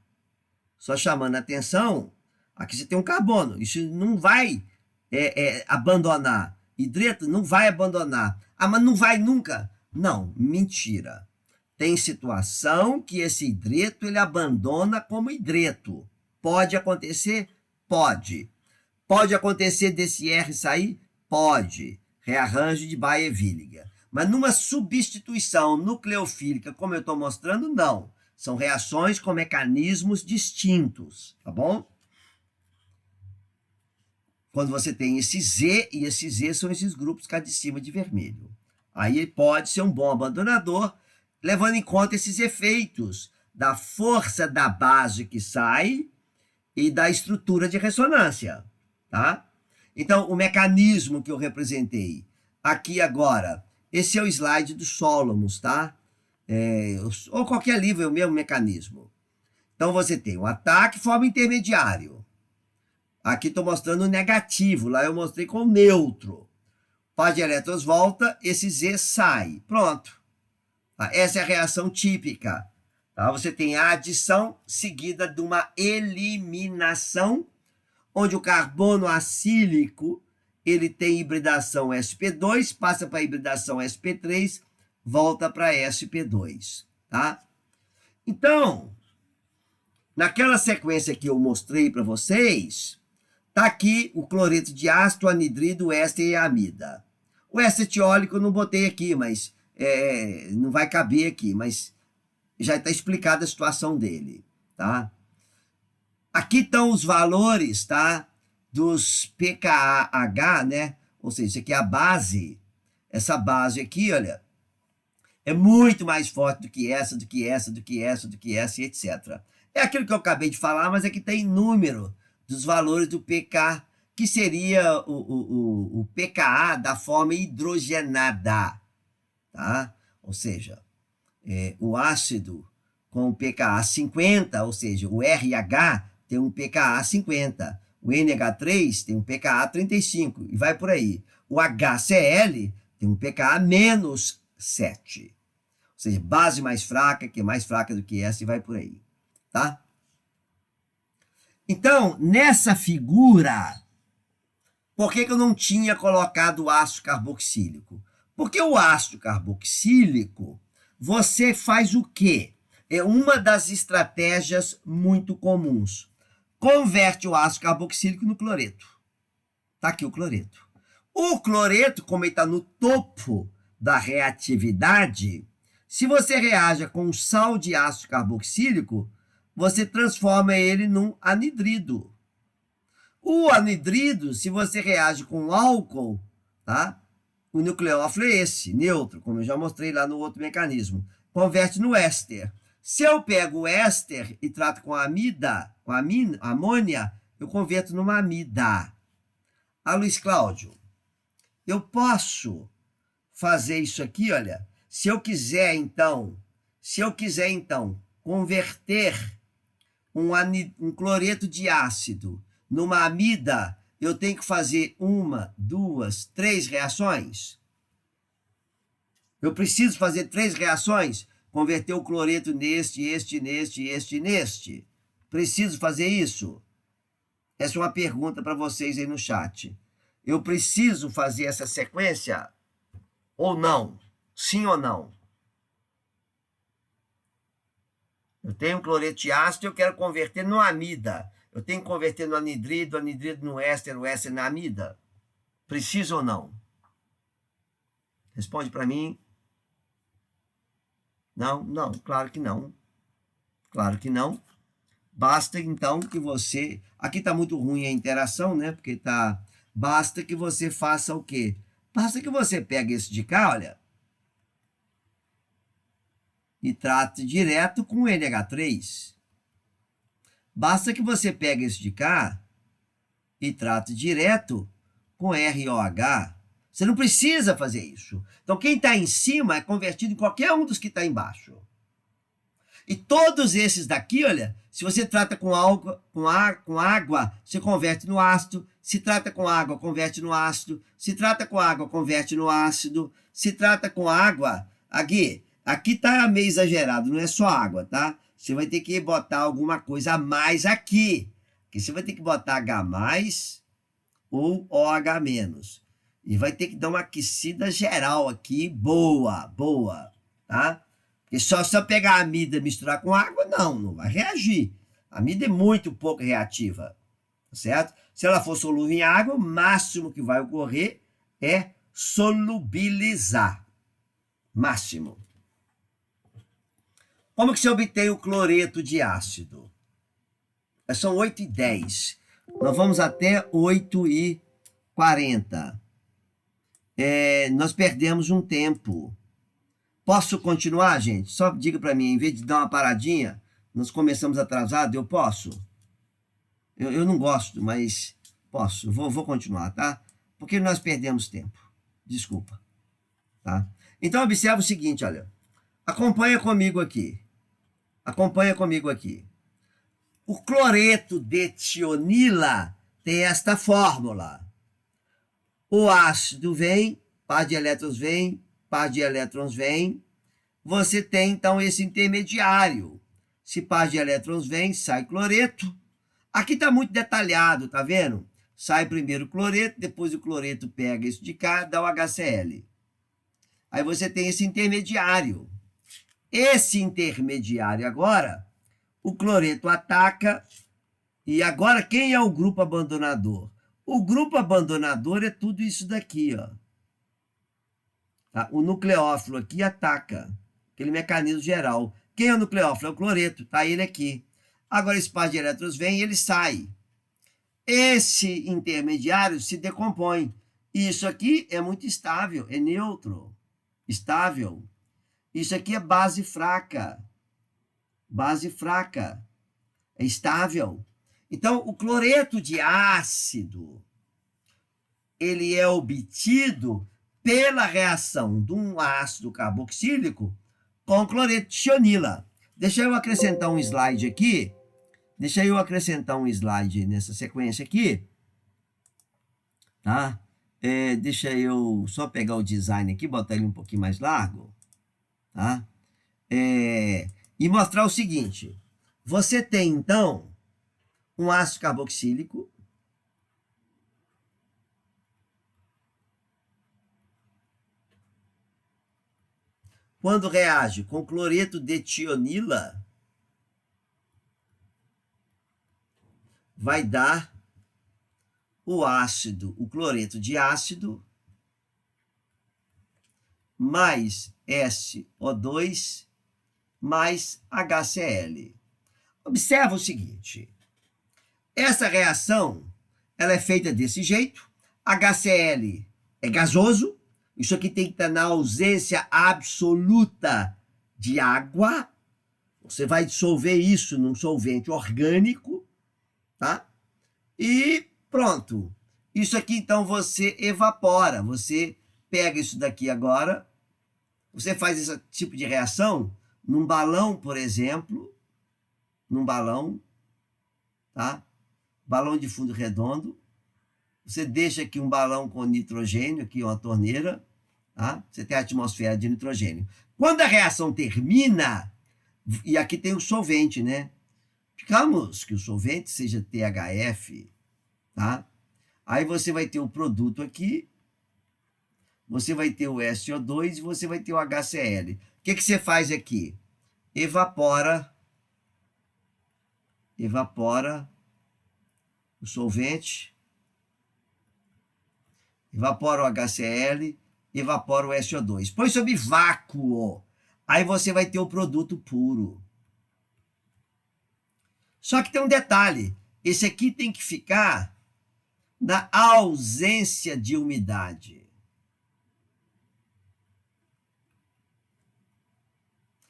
só chamando a atenção, aqui você tem um carbono. Isso não vai abandonar. Hidreto não vai abandonar. Ah, mas não vai nunca. Não, mentira. Tem situação que esse hidreto ele abandona como hidreto. Pode acontecer? Pode. Pode acontecer desse R sair? Pode. Rearranjo de Baeyer-Villiger. Mas numa substituição nucleofílica, como eu estou mostrando, não. São reações com mecanismos distintos, tá bom? Quando você tem esse Z, e esse Z são esses grupos cá de cima de vermelho. Aí pode ser um bom abandonador, levando em conta esses efeitos da força da base que sai e da estrutura de ressonância, tá? Então, o mecanismo que eu representei aqui agora, esse é o slide do Solomons, tá? Ou qualquer livro é o mesmo mecanismo. Então, você tem o ataque, forma intermediário. Aqui estou mostrando o negativo, lá eu mostrei com o neutro. Par de elétrons volta, esse Z sai. Pronto. Tá? Essa é a reação típica. Tá? Você tem a adição seguida de uma eliminação, onde o carbono acílico ele tem hibridação sp2, passa para a hibridação sp3, volta para sp2, tá? Então, naquela sequência que eu mostrei para vocês, tá aqui o cloreto de ácido, o anidrido, o éster e a amida. O éster etiólico eu não botei aqui, mas não vai caber aqui, mas já está explicada a situação dele, tá? Aqui estão os valores, tá? Dos pKa-H, né? Ou seja, isso aqui é a base. Essa base aqui, olha, é muito mais forte do que essa, do que essa, do que essa, do que essa, e etc. É aquilo que eu acabei de falar, mas aqui tem número dos valores do pK, que seria o pKa da forma hidrogenada, tá? Ou seja, o ácido com o pKa 50, ou seja, o RH tem um pKa 50, o NH3 tem um pKa 35, e vai por aí. O HCl tem um pKa menos 7. Ou seja, base mais fraca, que é mais fraca do que essa, e vai por aí. Tá? Então, nessa figura, por que eu não tinha colocado o ácido carboxílico? Porque o ácido carboxílico, você faz o quê? É uma das estratégias muito comuns. Converte o ácido carboxílico no cloreto. Está aqui o cloreto. O cloreto, como ele está no topo da reatividade, se você reage com sal de ácido carboxílico, você transforma ele num anidrido. O anidrido, se você reage com álcool, tá? O nucleófilo é esse, neutro, como eu já mostrei lá no outro mecanismo. Converte no éster. Se eu pego o éster e trato com a amida, com a amônia, eu converto numa amida. Ah, Luiz Cláudio, eu posso fazer isso aqui, olha, se eu quiser então converter um cloreto de ácido numa amida, eu tenho que fazer 1, 2, 3 reações? Eu preciso fazer 3 reações? Converter o cloreto neste. Preciso fazer isso? Essa é uma pergunta para vocês aí no chat. Eu preciso fazer essa sequência ou não? Sim ou não? Eu tenho um cloreto de ácido e eu quero converter no amida. Eu tenho que converter no anidrido, anidrido no éster, o éster na amida. Preciso ou não? Responde para mim. Não, não, claro que não. Claro que não. Basta, então, que você... Aqui está muito ruim a interação, né? Porque tá... Basta que você faça o quê? Basta que você pegue esse de cá, olha. nitrato direto com NH3. Basta que você pegue esse de cá e trate direto com ROH. Você não precisa fazer isso. Então, quem está em cima é convertido em qualquer um dos que está embaixo. E todos esses daqui, olha, se você trata com água, você converte no ácido. Se trata com água, converte no ácido. Se trata com água, converte no ácido. Se trata com água, aqui tá meio exagerado, não é só água, tá? Você vai ter que botar alguma coisa a mais aqui. Porque você vai ter que botar H+, ou OH-. E vai ter que dar uma aquecida geral aqui, boa, tá? Porque só pegar a amida e misturar com água, não vai reagir. A amida é muito pouco reativa, certo? Se ela for solúvel em água, o máximo que vai ocorrer é solubilizar. Máximo. Como que se obtém o cloreto de ácido? São 8h10. Nós vamos até 8h40. Nós perdemos um tempo. Posso continuar, gente? Só diga para mim, em vez de dar uma paradinha, nós começamos atrasado, eu posso? Eu não gosto, mas posso. Vou continuar, tá? Porque nós perdemos tempo. Desculpa. Tá? Então, observa o seguinte, olha. Acompanha comigo aqui. O cloreto de tionila tem esta fórmula. O ácido vem, par de elétrons vem, par de elétrons vem. Você tem, então, esse intermediário. Se par de elétrons vem, sai cloreto. Aqui está muito detalhado, tá vendo? Sai primeiro o cloreto, depois o cloreto pega isso de cá, dá o HCl. Aí você tem esse intermediário. Esse intermediário agora, o cloreto ataca. E agora, quem é o grupo abandonador? O grupo abandonador é tudo isso daqui, ó. Tá? O nucleófilo aqui ataca. Aquele mecanismo geral. Quem é o nucleófilo? É o cloreto. Tá ele aqui. Agora, esse par de elétrons vem e ele sai. Esse intermediário se decompõe. Isso aqui é muito estável. É neutro. Estável. Isso aqui é base fraca. Base fraca. É estável. Então, o cloreto de ácido, ele é obtido pela reação de um ácido carboxílico com cloreto de tionila. Deixa eu acrescentar um slide aqui. Nessa sequência aqui. Tá? Deixa eu só pegar o design aqui, botar ele um pouquinho mais largo. Tá? E mostrar o seguinte. Você tem, então, um ácido carboxílico. Quando reage com cloreto de tionila, vai dar o cloreto de ácido, mais SO2, mais HCl. Observa o seguinte. Essa reação, ela é feita desse jeito. HCl é gasoso. Isso aqui tem que estar na ausência absoluta de água. Você vai dissolver isso num solvente orgânico, tá? E pronto. Isso aqui, então, você evapora. Você pega isso daqui agora. Você faz esse tipo de reação num balão, por exemplo. Num balão, tá? Balão de fundo redondo. Você deixa aqui um balão com nitrogênio, aqui uma torneira, tá? Você tem a atmosfera de nitrogênio. Quando a reação termina, e aqui tem o solvente, né? Digamos que o solvente seja THF, tá? Aí você vai ter o produto aqui, você vai ter o SO2 e você vai ter o HCl. O que você faz aqui? Evapora o solvente, evapora o HCl, evapora o SO2. Põe sob vácuo. Aí você vai ter o produto puro. Só que tem um detalhe. Esse aqui tem que ficar na ausência de umidade.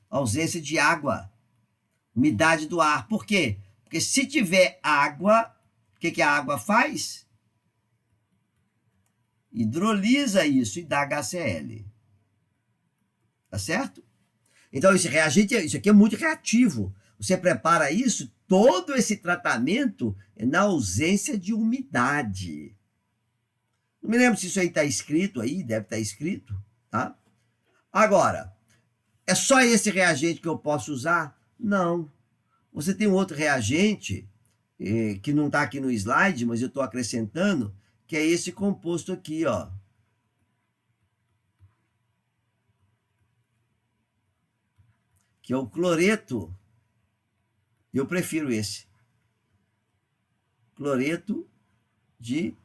Ausência de água, umidade do ar. Por quê? Porque se tiver água, o que a água faz? Hidrolisa isso e dá HCl. Tá certo? Então, esse reagente, isso aqui é muito reativo. Você prepara isso, todo esse tratamento é na ausência de umidade. Não me lembro se isso aí está escrito aí, deve estar escrito, tá? Agora, é só esse reagente que eu posso usar? Não. Você tem um outro reagente, que não está aqui no slide, mas eu estou acrescentando, que é esse composto aqui, ó. Que é o cloreto. Eu prefiro esse. Cloreto de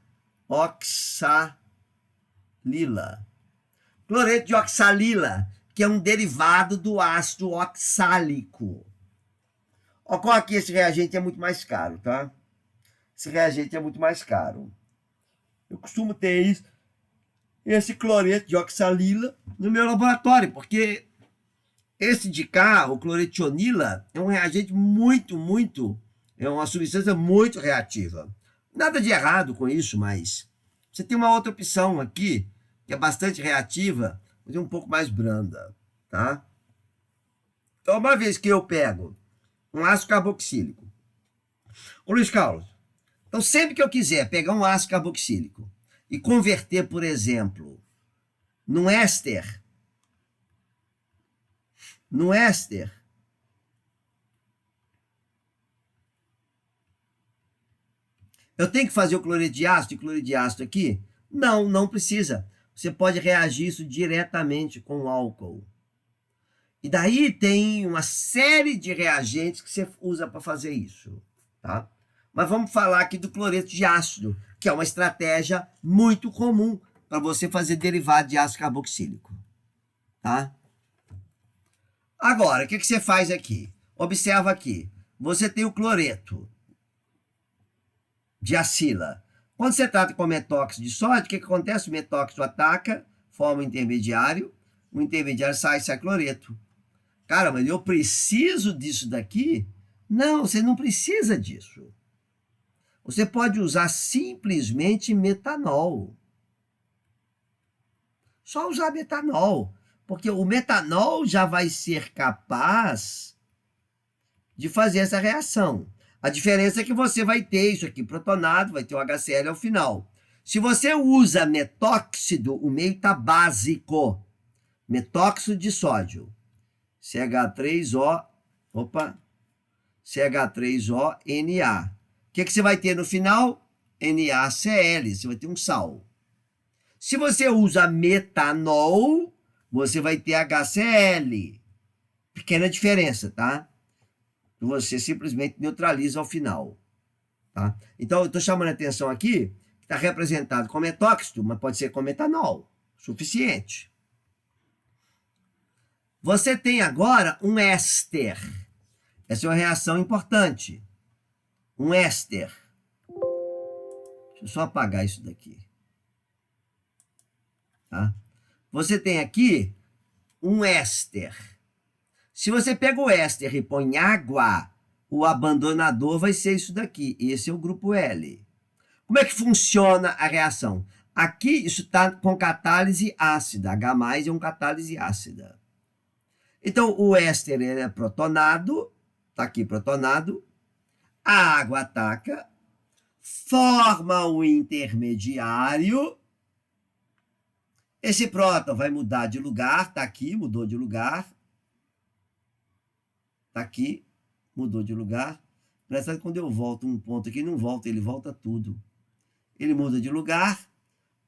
oxalila. Cloreto de oxalila, que é um derivado do ácido oxálico. Ocorre que esse reagente é muito mais caro, tá? Esse reagente é muito mais caro. Eu costumo ter esse cloreto de oxalila no meu laboratório, porque esse de cá, o cloretionila, é um reagente é uma substância muito reativa. Nada de errado com isso, mas você tem uma outra opção aqui, que é bastante reativa, mas é um pouco mais branda, tá? Então, uma vez que eu pego um ácido carboxílico, ô Luiz Carlos, então sempre que eu quiser pegar um ácido carboxílico e converter, por exemplo, num éster, eu tenho que fazer o cloreto de ácido e cloreto de ácido aqui? Não, não precisa. Você pode reagir isso diretamente com o álcool. E daí tem uma série de reagentes que você usa para fazer isso, tá? Mas vamos falar aqui do cloreto de ácido, que é uma estratégia muito comum para você fazer derivado de ácido carboxílico, tá? Agora, o que você faz aqui? Observa aqui. Você tem o cloreto de acila. Quando você trata com metóxido de sódio, o que acontece? O metóxido ataca, forma um intermediário, o intermediário sai cloreto. Cara, mas eu preciso disso daqui? Não, você não precisa disso. Você pode usar simplesmente metanol. Só usar metanol. Porque o metanol já vai ser capaz de fazer essa reação. A diferença é que você vai ter isso aqui protonado, vai ter o HCl ao final. Se você usa metóxido, o meio está básico. Metóxido de sódio. CH3O, CH3O, Na. O que você vai ter no final? NaCl, você vai ter um sal. Se você usa metanol, você vai ter HCl. Pequena diferença, tá? Você simplesmente neutraliza ao final. Tá? Então, eu estou chamando a atenção aqui, que está representado com metóxido, mas pode ser com metanol. Suficiente. Você tem agora um éster. Essa é uma reação importante. Um éster. Deixa eu só apagar isso daqui. Tá? Você tem aqui um éster. Se você pega o éster e põe água, o abandonador vai ser isso daqui. Esse é o grupo L. Como é que funciona a reação? Aqui isso está com catálise ácida. H+ é um catálise ácida. Então, o éster é protonado, está aqui protonado, a água ataca, forma um intermediário, esse próton vai mudar de lugar, está aqui, mudou de lugar, está aqui, mudou de lugar. Parece que quando eu volto um ponto aqui, não volta, ele volta tudo. Ele muda de lugar,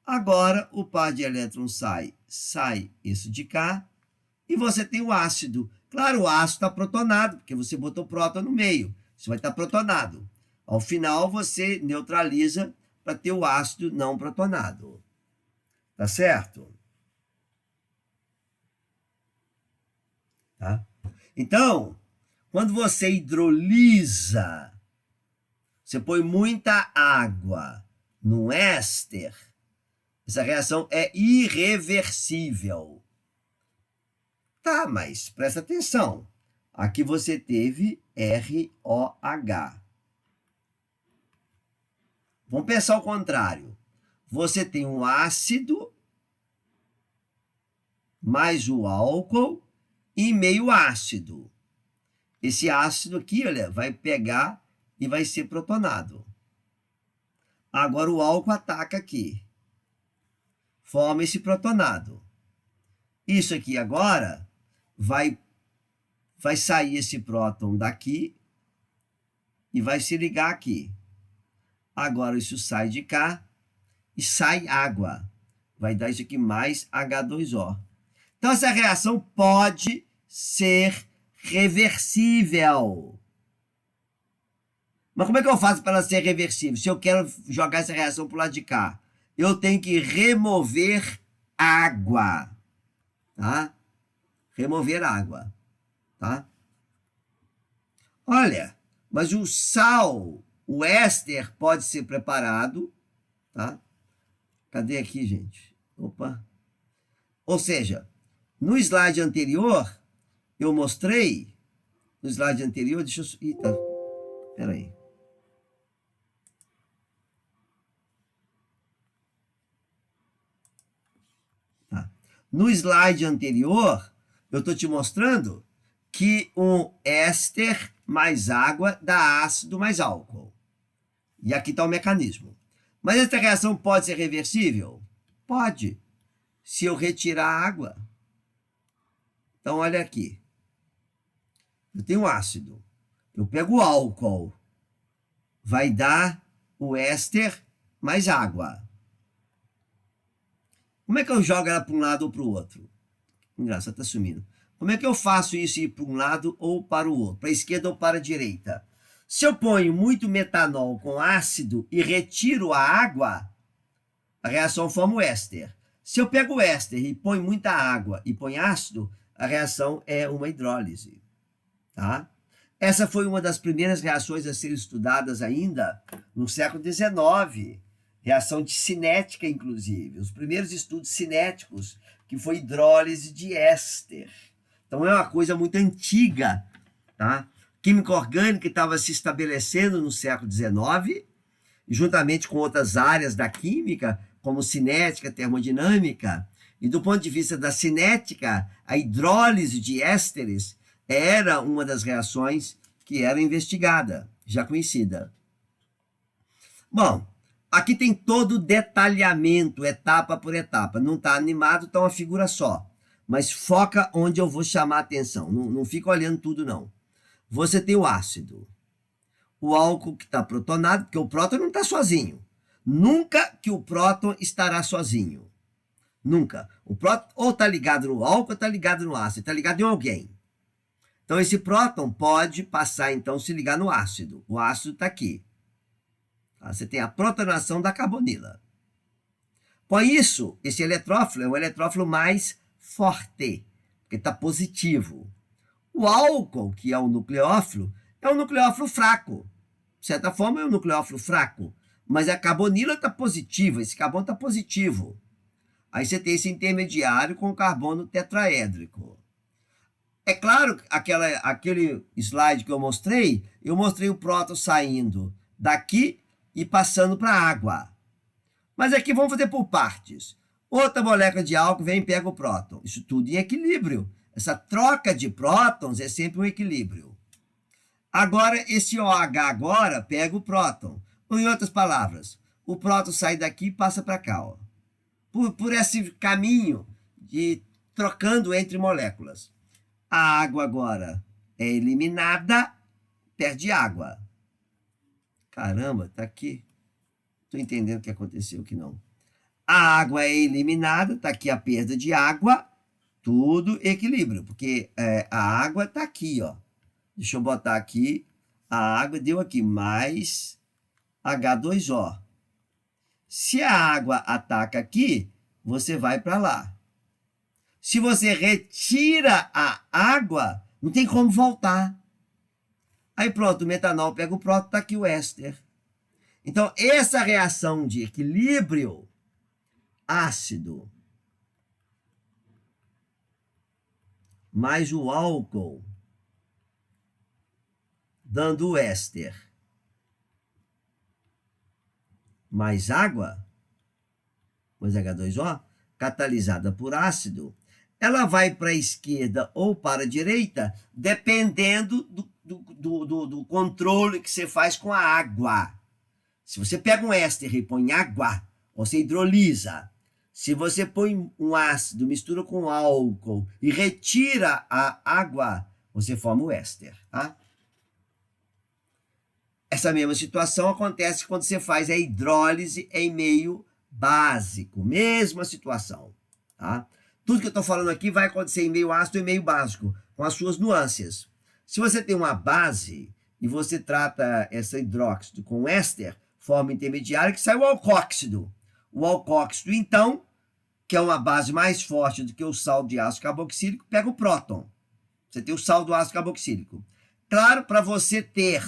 agora o par de elétrons sai isso de cá, e você tem o ácido. Claro, o ácido está protonado, porque você botou próton no meio. Isso vai estar protonado. Ao final, você neutraliza para ter o ácido não protonado. Tá certo? Tá? Então, quando você hidrolisa, você põe muita água no éster, essa reação é irreversível. Tá, mas presta atenção. Aqui você teve ROH. Vamos pensar o contrário. Você tem um ácido mais o álcool e meio ácido. Esse ácido aqui, olha, vai pegar e vai ser protonado. Agora o álcool ataca aqui. Forma esse protonado. Isso aqui agora vai sair esse próton daqui e vai se ligar aqui. Agora isso sai de cá e sai água. Vai dar isso aqui mais H2O. Então essa reação pode ser reversível. Mas como é que eu faço para ela ser reversível? Se eu quero jogar essa reação para o lado de cá, eu tenho que remover água. Tá? Remover água. Tá? Olha, mas o sal, o éster pode ser preparado. Tá? Cadê aqui, gente? Opa. Ou seja, no slide anterior, eu mostrei. No slide anterior, deixa eu. Eita, peraí. Tá. No slide anterior, eu estou te mostrando que um éster mais água dá ácido mais álcool. E aqui está o mecanismo. Mas essa reação pode ser reversível? Pode. Se eu retirar a água. Então, olha aqui. Eu tenho ácido. Eu pego o álcool. Vai dar o éster mais água. Como é que eu jogo ela para um lado ou para o outro? Engraçado, está sumindo. Como é que eu faço isso ir para um lado ou para o outro? Para a esquerda ou para a direita? Se eu ponho muito metanol com ácido e retiro a água, a reação forma o éster. Se eu pego o éster e ponho muita água e ponho ácido, a reação é uma hidrólise. Tá? Essa foi uma das primeiras reações a ser estudadas ainda no século XIX. Reação de cinética, inclusive. Os primeiros estudos cinéticos, que foi hidrólise de éster. Então é uma coisa muito antiga. Tá? Química orgânica estava se estabelecendo no século XIX, juntamente com outras áreas da química, como cinética, termodinâmica. E do ponto de vista da cinética, a hidrólise de ésteres era uma das reações que era investigada, já conhecida. Bom, aqui tem todo o detalhamento, etapa por etapa. Não está animado, está uma figura só. Mas foca onde eu vou chamar a atenção. Não fica olhando tudo, não. Você tem o ácido. O álcool que está protonado, porque o próton não está sozinho. Nunca que o próton estará sozinho. Nunca. O próton ou está ligado no álcool ou está ligado no ácido. Está ligado em alguém. Então, esse próton pode passar, então, se ligar no ácido. O ácido está aqui. Tá? Você tem a protonação da carbonila. Com isso, esse eletrófilo é o eletrófilo mais forte, porque está positivo. O álcool, que é um nucleófilo fraco. De certa forma, é um nucleófilo fraco. Mas a carbonila está positiva, esse carbono está positivo. Aí você tem esse intermediário com o carbono tetraédrico. É claro, aquele slide que eu mostrei o próton saindo daqui e passando para a água. Mas aqui vamos fazer por partes. Outra molécula de álcool vem e pega o próton. Isso tudo em equilíbrio. Essa troca de prótons é sempre um equilíbrio. Agora, esse OH agora pega o próton. Ou, em outras palavras, o próton sai daqui e passa para cá. Ó. Por esse caminho de trocando entre moléculas. A água agora é eliminada, perde água. Caramba, tá aqui. Estou entendendo o que aconteceu aqui não. A água é eliminada, tá aqui a perda de água, tudo equilíbrio, porque a água tá aqui, ó. Deixa eu botar aqui, a água deu aqui mais H2O. Se a água ataca aqui, você vai para lá. Se você retira a água, não tem como voltar. Aí pronto, o metanol pega o próton, está aqui o éster. Então, essa reação de equilíbrio ácido mais o álcool, dando o éster, mais água, mais H2O, catalisada por ácido, ela vai para a esquerda ou para a direita, dependendo do controle que você faz com a água. Se você pega um éster e põe água, você hidrolisa. Se você põe um ácido, mistura com álcool e retira a água, você forma o éster, tá? Essa mesma situação acontece quando você faz a hidrólise em meio básico. Mesma situação, tá? Tudo que eu estou falando aqui vai acontecer em meio ácido e meio básico, com as suas nuances. Se você tem uma base e você trata essa hidróxido com éster, forma intermediária, que sai o alcóxido. O alcóxido, então, que é uma base mais forte do que o sal de ácido carboxílico, pega o próton. Você tem o sal do ácido carboxílico. Claro, para você ter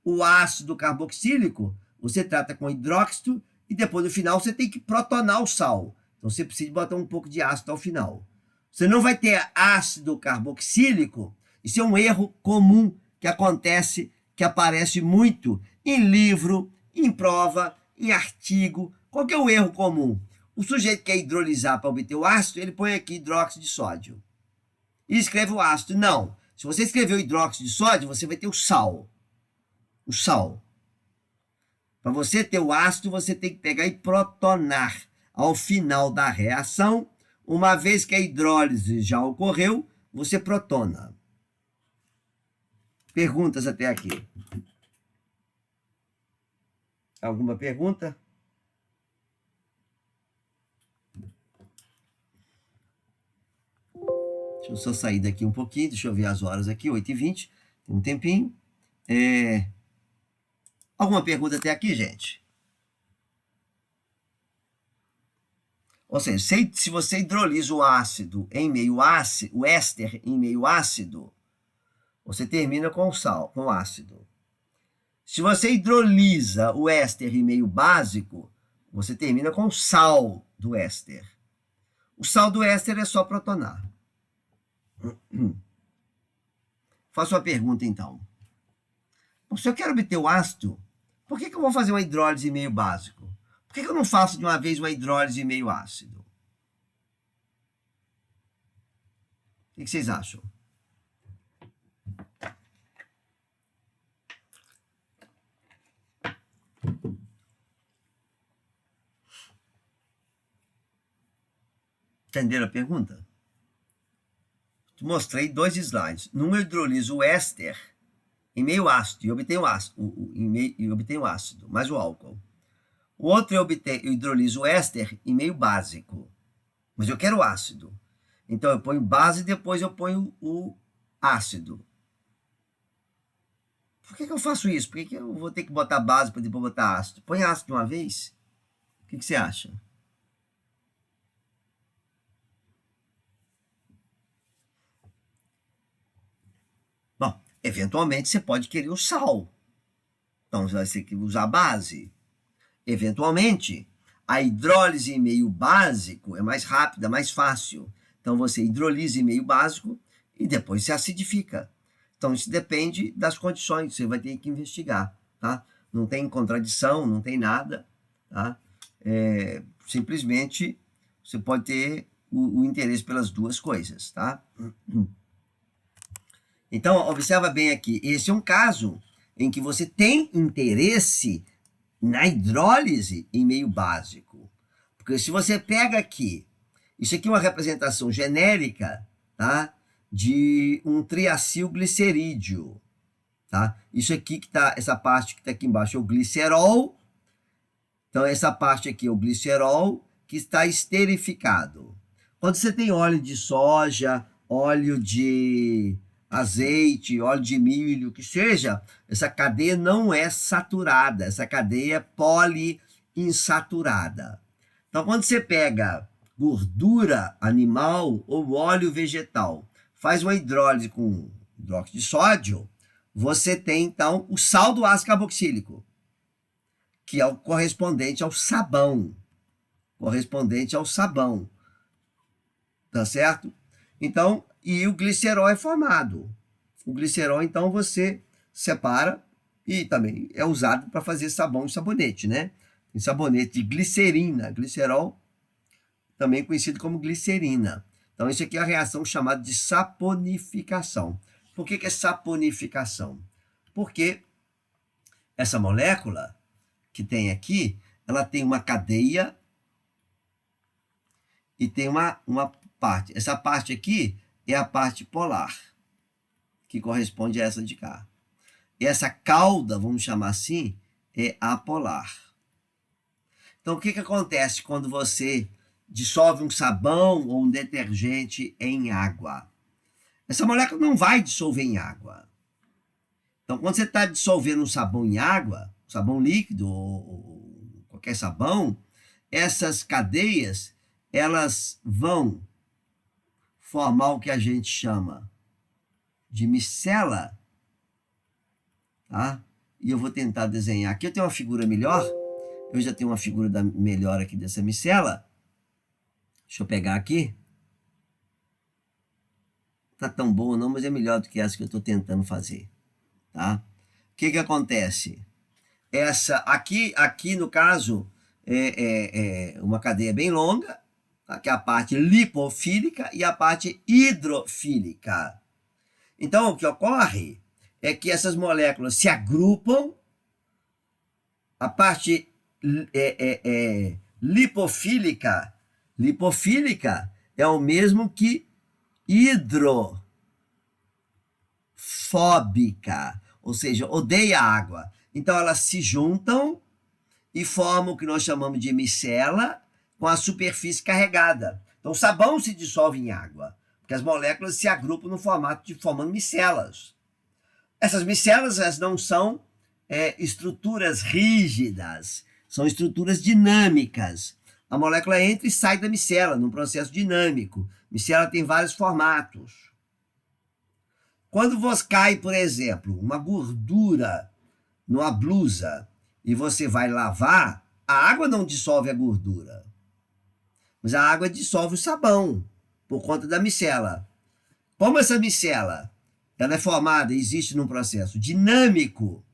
o ácido carboxílico, você trata com hidróxido e depois, no final, você tem que protonar o sal. Então, você precisa botar um pouco de ácido ao final. Você não vai ter ácido carboxílico. Isso é um erro comum que acontece, que aparece muito em livro, em prova, em artigo, qualquer um erro comum. O sujeito quer hidrolisar para obter o ácido, ele põe aqui hidróxido de sódio. E escreve o ácido. Não. Se você escrever o hidróxido de sódio, você vai ter o sal. O sal. Para você ter o ácido, você tem que pegar e protonar. Ao final da reação, uma vez que a hidrólise já ocorreu, você protona. Perguntas até aqui? Alguma pergunta? Deixa eu só sair daqui um pouquinho, deixa eu ver as horas aqui, 8h20, tem um tempinho. Alguma pergunta até aqui, gente? Ou seja, se você hidrolisa o ácido em meio ácido, o éster em meio ácido, você termina com sal, com ácido. Se você hidrolisa o éster em meio básico, você termina com sal do éster. O sal do éster é só protonar. Faço uma pergunta, então. Se eu quero obter o ácido, por que eu vou fazer uma hidrólise em meio básico? Por que eu não faço de uma vez uma hidrólise em meio ácido? O que vocês acham? Entenderam a pergunta? Te mostrei 2 slides. Num eu hidroliso o éster em meio ácido e obtenho o ácido, mais o álcool. O outro eu hidroliso o éster em meio básico. Mas eu quero ácido. Então eu ponho base e depois eu ponho o ácido. Por que eu faço isso? Por que eu vou ter que botar base para depois botar ácido? Põe ácido de uma vez. O que você acha? Bom, eventualmente você pode querer o sal. Então você vai ter que usar base. Eventualmente, a hidrólise em meio básico é mais rápida, mais fácil. Então você hidrolisa em meio básico e depois se acidifica. Então isso depende das condições, você vai ter que investigar, tá? Não tem contradição, não tem nada, tá? Simplesmente você pode ter o interesse pelas duas coisas, tá? Então, observa bem aqui, esse é um caso em que você tem interesse na hidrólise em meio básico. Porque se você pega aqui, isso aqui é uma representação genérica, tá? De um triacilglicerídeo, tá? Isso aqui que tá, essa parte que está aqui embaixo é o glicerol. Então, essa parte aqui é o glicerol que está esterificado. Quando você tem óleo de soja, óleo de azeite, óleo de milho, que seja, essa cadeia não é saturada, essa cadeia é poliinsaturada. Então, quando você pega gordura animal ou óleo vegetal, faz uma hidrólise com hidróxido de sódio, você tem, então, o sal do ácido carboxílico, que é o correspondente ao sabão. Correspondente ao sabão. Tá certo? Então, e o glicerol é formado. O glicerol, então, você separa e também é usado para fazer sabão e sabonete, né? Tem sabonete de glicerina, glicerol, também conhecido como glicerina. Então, isso aqui é a reação chamada de saponificação. Por que é saponificação? Porque essa molécula que tem aqui, ela tem uma cadeia e tem uma parte. Essa parte aqui é a parte polar, que corresponde a essa de cá. E essa cauda, vamos chamar assim, é apolar. Então, o que acontece quando você dissolve um sabão ou um detergente em água? Essa molécula não vai dissolver em água. Então, quando você está dissolvendo um sabão em água, sabão líquido ou qualquer sabão, essas cadeias, elas vão formar o que a gente chama de micela, tá? E eu vou tentar desenhar. Aqui eu tenho uma figura melhor. Eu já tenho uma figura melhor aqui dessa micela. Deixa eu pegar aqui. Tá tão boa não, mas é melhor do que essa que eu estou tentando fazer, tá? O que acontece? Essa aqui no caso, é uma cadeia bem longa, tá? Que é a parte lipofílica e a parte hidrofílica. Então, o que ocorre é que essas moléculas se agrupam, a parte lipofílica é o mesmo que hidrofóbica, ou seja, odeia água. Então, elas se juntam e formam o que nós chamamos de micela com a superfície carregada. Então, o sabão se dissolve em água, porque as moléculas se agrupam no formato de formando micelas. Essas micelas, elas não são estruturas rígidas, são estruturas dinâmicas. A molécula entra e sai da micela, num processo dinâmico. Micela tem vários formatos. Quando você cai, por exemplo, uma gordura numa blusa e você vai lavar, a água não dissolve a gordura, mas a água dissolve o sabão, por conta da micela. Como essa micela ela é formada, existe num processo dinâmico,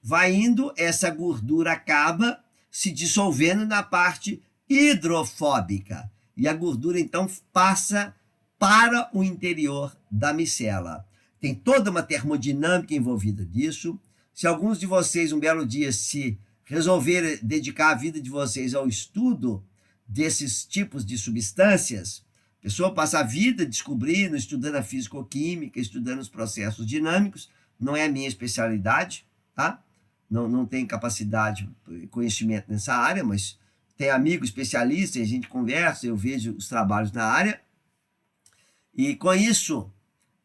vai indo, essa gordura acaba se dissolvendo na parte hidrofóbica. E a gordura, então, passa para o interior da micela. Tem toda uma termodinâmica envolvida nisso. Se alguns de vocês, um belo dia, se resolverem dedicar a vida de vocês ao estudo desses tipos de substâncias, a pessoa passa a vida descobrindo, estudando a físico-química, estudando os processos dinâmicos. Não é a minha especialidade, tá? Não tenho capacidade e conhecimento nessa área, mas tem amigo especialista, e a gente conversa, eu vejo os trabalhos na área. E com isso,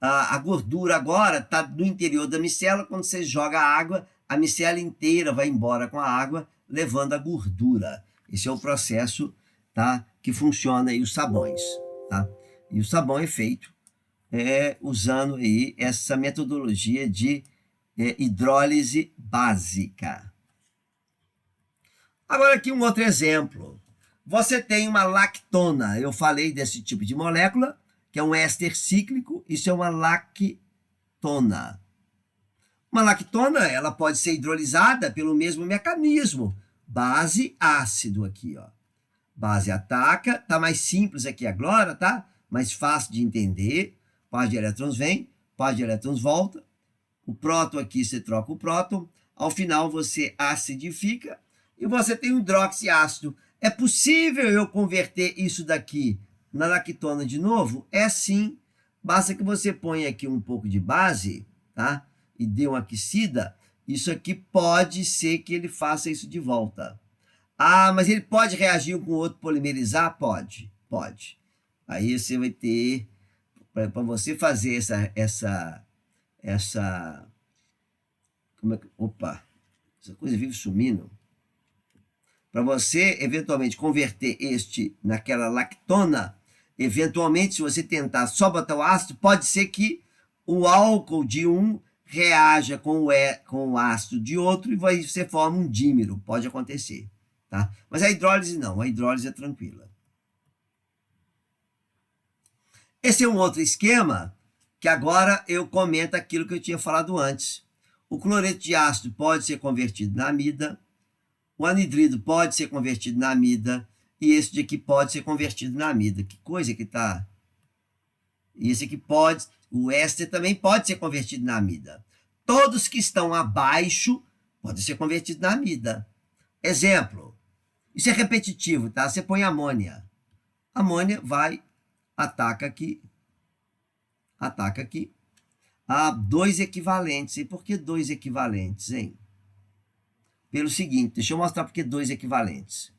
a gordura agora está no interior da micela. Quando você joga a água, a micela inteira vai embora com a água, levando a gordura. Esse é o processo, tá, que funciona aí os sabões. Tá? E o sabão é feito usando aí essa metodologia de hidrólise básica. Agora aqui um outro exemplo. Você tem uma lactona. Eu falei desse tipo de molécula, que é um éster cíclico. Isso é uma lactona. Uma lactona, ela pode ser hidrolisada pelo mesmo mecanismo. Base, ácido aqui, ó. Base ataca, tá mais simples aqui agora, tá? Mais fácil de entender. Par de elétrons vem, par de elétrons volta. O próton aqui, você troca o próton. Ao final, você acidifica e você tem um hidroxiácido. É possível eu converter isso daqui na lactona de novo? É sim. Basta que você ponha aqui um pouco de base, tá? E dê uma aquecida. Isso aqui pode ser que ele faça isso de volta. Ah, mas ele pode reagir com o outro, polimerizar? Pode. Aí você vai ter, para você fazer essa coisa vive sumindo. Para você, eventualmente, converter este naquela lactona, eventualmente, se você tentar só botar o ácido, pode ser que o álcool de um reaja com o ácido de outro e você forma um dímero. Pode acontecer. Tá? Mas a hidrólise não, a hidrólise é tranquila. Esse é um outro esquema que agora eu comento aquilo que eu tinha falado antes. O cloreto de ácido pode ser convertido na amida, o anidrido pode ser convertido na amida, e esse de aqui pode ser convertido na amida. Que coisa que tá... E esse aqui pode... O éster também pode ser convertido na amida. Todos que estão abaixo podem ser convertidos na amida. Exemplo. Isso é repetitivo, tá? Você põe amônia. Amônia vai, ataca aqui. Há dois equivalentes. E por que dois equivalentes, hein? Pelo seguinte, deixa eu mostrar por que dois equivalentes.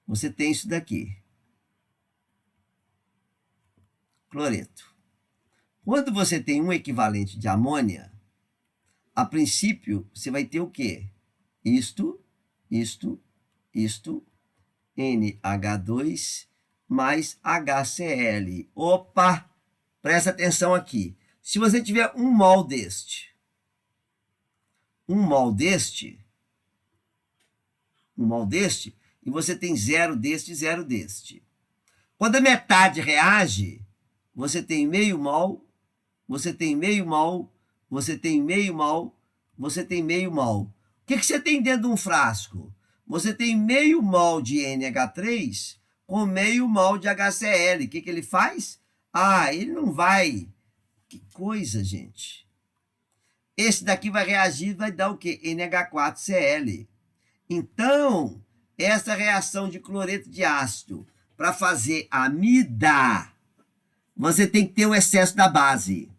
Você tem isso daqui. Cloreto. Quando você tem um equivalente de amônia, a princípio, você vai ter o quê? Isto, NH2 mais HCl. Opa! Presta atenção aqui. Se você tiver um mol deste, e você tem zero deste e zero deste. Quando a metade reage, você tem meio mol, você tem meio mol, você tem meio mol, você tem meio mol. O que você tem dentro de um frasco? Você tem meio mol de NH3 com meio mol de HCl. O que ele faz? Ah, ele não vai... Que coisa, gente. Esse daqui vai reagir e vai dar o quê? NH4Cl. Então, essa reação de cloreto de ácido para fazer amida, você tem que ter o excesso da base.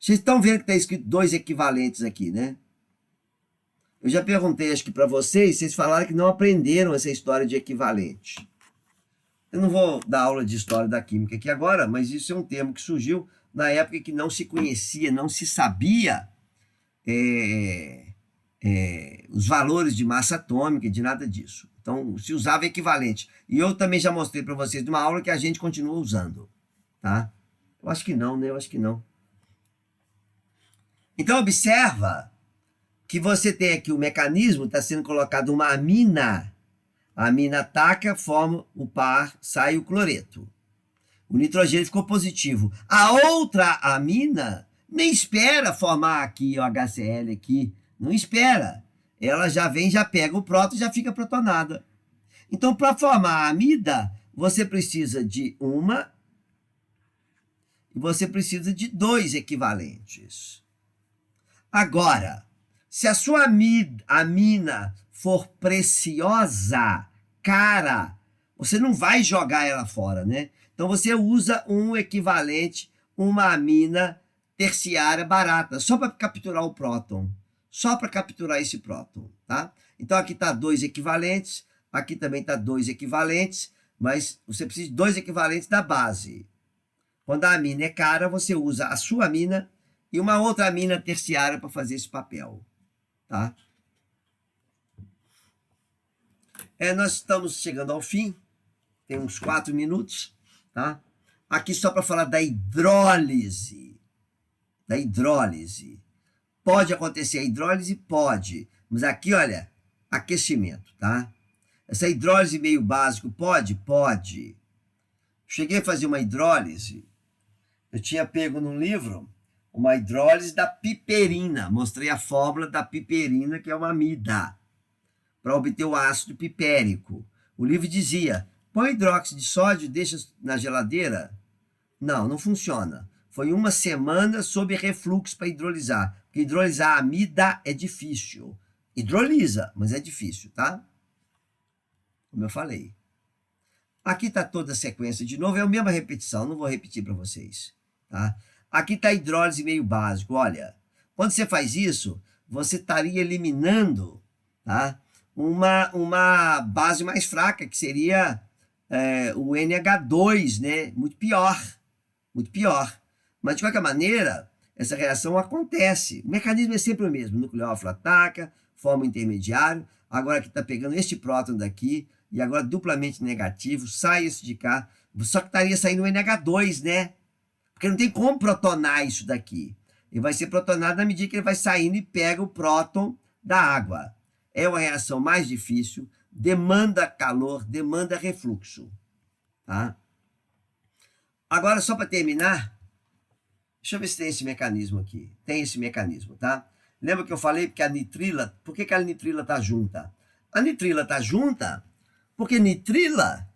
Vocês estão vendo que está escrito dois equivalentes aqui, né? Eu já perguntei, acho que para vocês falaram que não aprenderam essa história de equivalente. Eu não vou dar aula de história da química aqui agora, mas isso é um termo que surgiu na época que não se conhecia, não se sabia os valores de massa atômica, de nada disso. Então, se usava equivalente. E eu também já mostrei para vocês numa aula que a gente continua usando. Tá? Eu acho que não, né? Eu acho que não. Então, observa que você tem aqui o mecanismo, está sendo colocado uma amina. A amina ataca, forma o par, sai o cloreto. O nitrogênio ficou positivo. A outra amina nem espera formar aqui o HCl aqui. Não espera. Ela já vem, já pega o próton e já fica protonada. Então, para formar a amida, você precisa de uma e você precisa de dois equivalentes. Agora, se a sua amina for preciosa, cara, você não vai jogar ela fora, né? Então, você usa um equivalente, uma amina terciária barata, só para capturar o próton. Só para capturar esse próton, tá? Então, aqui está dois equivalentes, aqui também está dois equivalentes, mas você precisa de dois equivalentes da base. Quando a amina é cara, você usa a sua amina e uma outra amina terciária para fazer esse papel, tá? Nós estamos chegando ao fim, tem uns 4 minutos, tá? Aqui só para falar da hidrólise. Da hidrólise. Pode acontecer a hidrólise? Pode. Mas aqui, olha, aquecimento, tá? Essa hidrólise meio básico pode? Pode. Cheguei a fazer uma hidrólise, eu tinha pego num livro uma hidrólise da piperina. Mostrei a fórmula da piperina, que é uma amida, para obter o ácido pipérico. O livro dizia, põe hidróxido de sódio e deixa na geladeira. Não, não funciona. Foi 1 semana sob refluxo para hidrolisar. Porque hidrolisar a amida é difícil. Hidrolisa, mas é difícil, tá? Como eu falei. Aqui está toda a sequência de novo. É a mesma repetição, não vou repetir para vocês. Tá? Aqui está a hidrólise meio básico. Olha, quando você faz isso, você estaria eliminando, tá, uma base mais fraca, que seria o NH2, né? Muito pior. Muito pior. Mas, de qualquer maneira, essa reação acontece. O mecanismo é sempre o mesmo. O nucleófilo ataca, forma um intermediário. Agora que está pegando este próton daqui, e agora duplamente negativo, sai isso de cá. Só que estaria saindo o NH2, né? Porque não tem como protonar isso daqui. Ele vai ser protonado na medida que ele vai saindo e pega o próton da água. É uma reação mais difícil, demanda calor, demanda refluxo. Tá? Agora, só para terminar, deixa eu ver se tem esse mecanismo aqui. Tem esse mecanismo, tá? Lembra que eu falei que a nitrila... Por que a nitrila está junta? A nitrila está junta porque nitrila,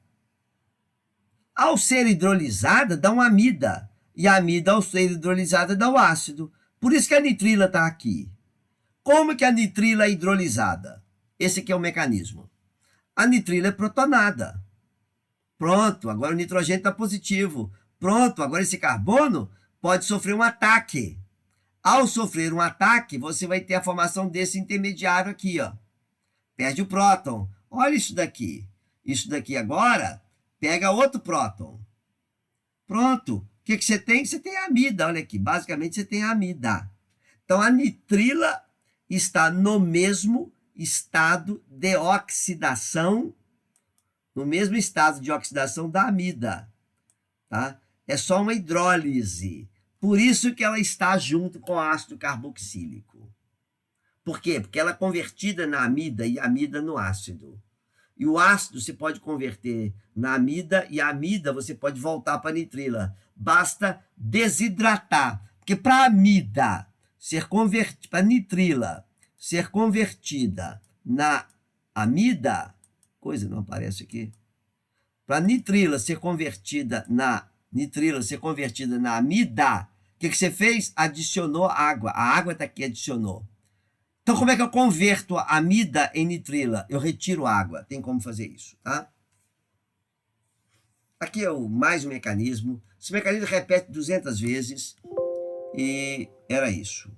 ao ser hidrolisada, dá uma amida. E a amida, ao ser hidrolisada, dá o ácido. Por isso que a nitrila está aqui. Como que a nitrila é hidrolisada? Esse aqui é o mecanismo. A nitrila é protonada. Pronto, agora o nitrogênio está positivo. Pronto, agora esse carbono pode sofrer um ataque. Ao sofrer um ataque, você vai ter a formação desse intermediário aqui, ó. Perde o próton. Olha isso daqui. Isso daqui agora pega outro próton. Pronto. O que você tem? Você tem a amida. Olha aqui. Basicamente, você tem a amida. Então, a nitrila está no mesmo estado de oxidação, no mesmo estado de oxidação da amida. Tá? É só uma hidrólise. Por isso que ela está junto com o ácido carboxílico. Por quê? Porque ela é convertida na amida e a amida no ácido. E o ácido você pode converter na amida e a amida você pode voltar para a nitrila. Basta desidratar. Porque para a amida ser convertida, para a nitrila ser convertida na amida, coisa não aparece aqui. Para a nitrila ser convertida na amida, o que você fez? Adicionou água. A água está aqui, adicionou. Então, como é que eu converto a amida em nitrila? Eu retiro água. Tem como fazer isso, tá? Aqui é mais um mecanismo. Esse mecanismo repete 200 vezes. E era isso.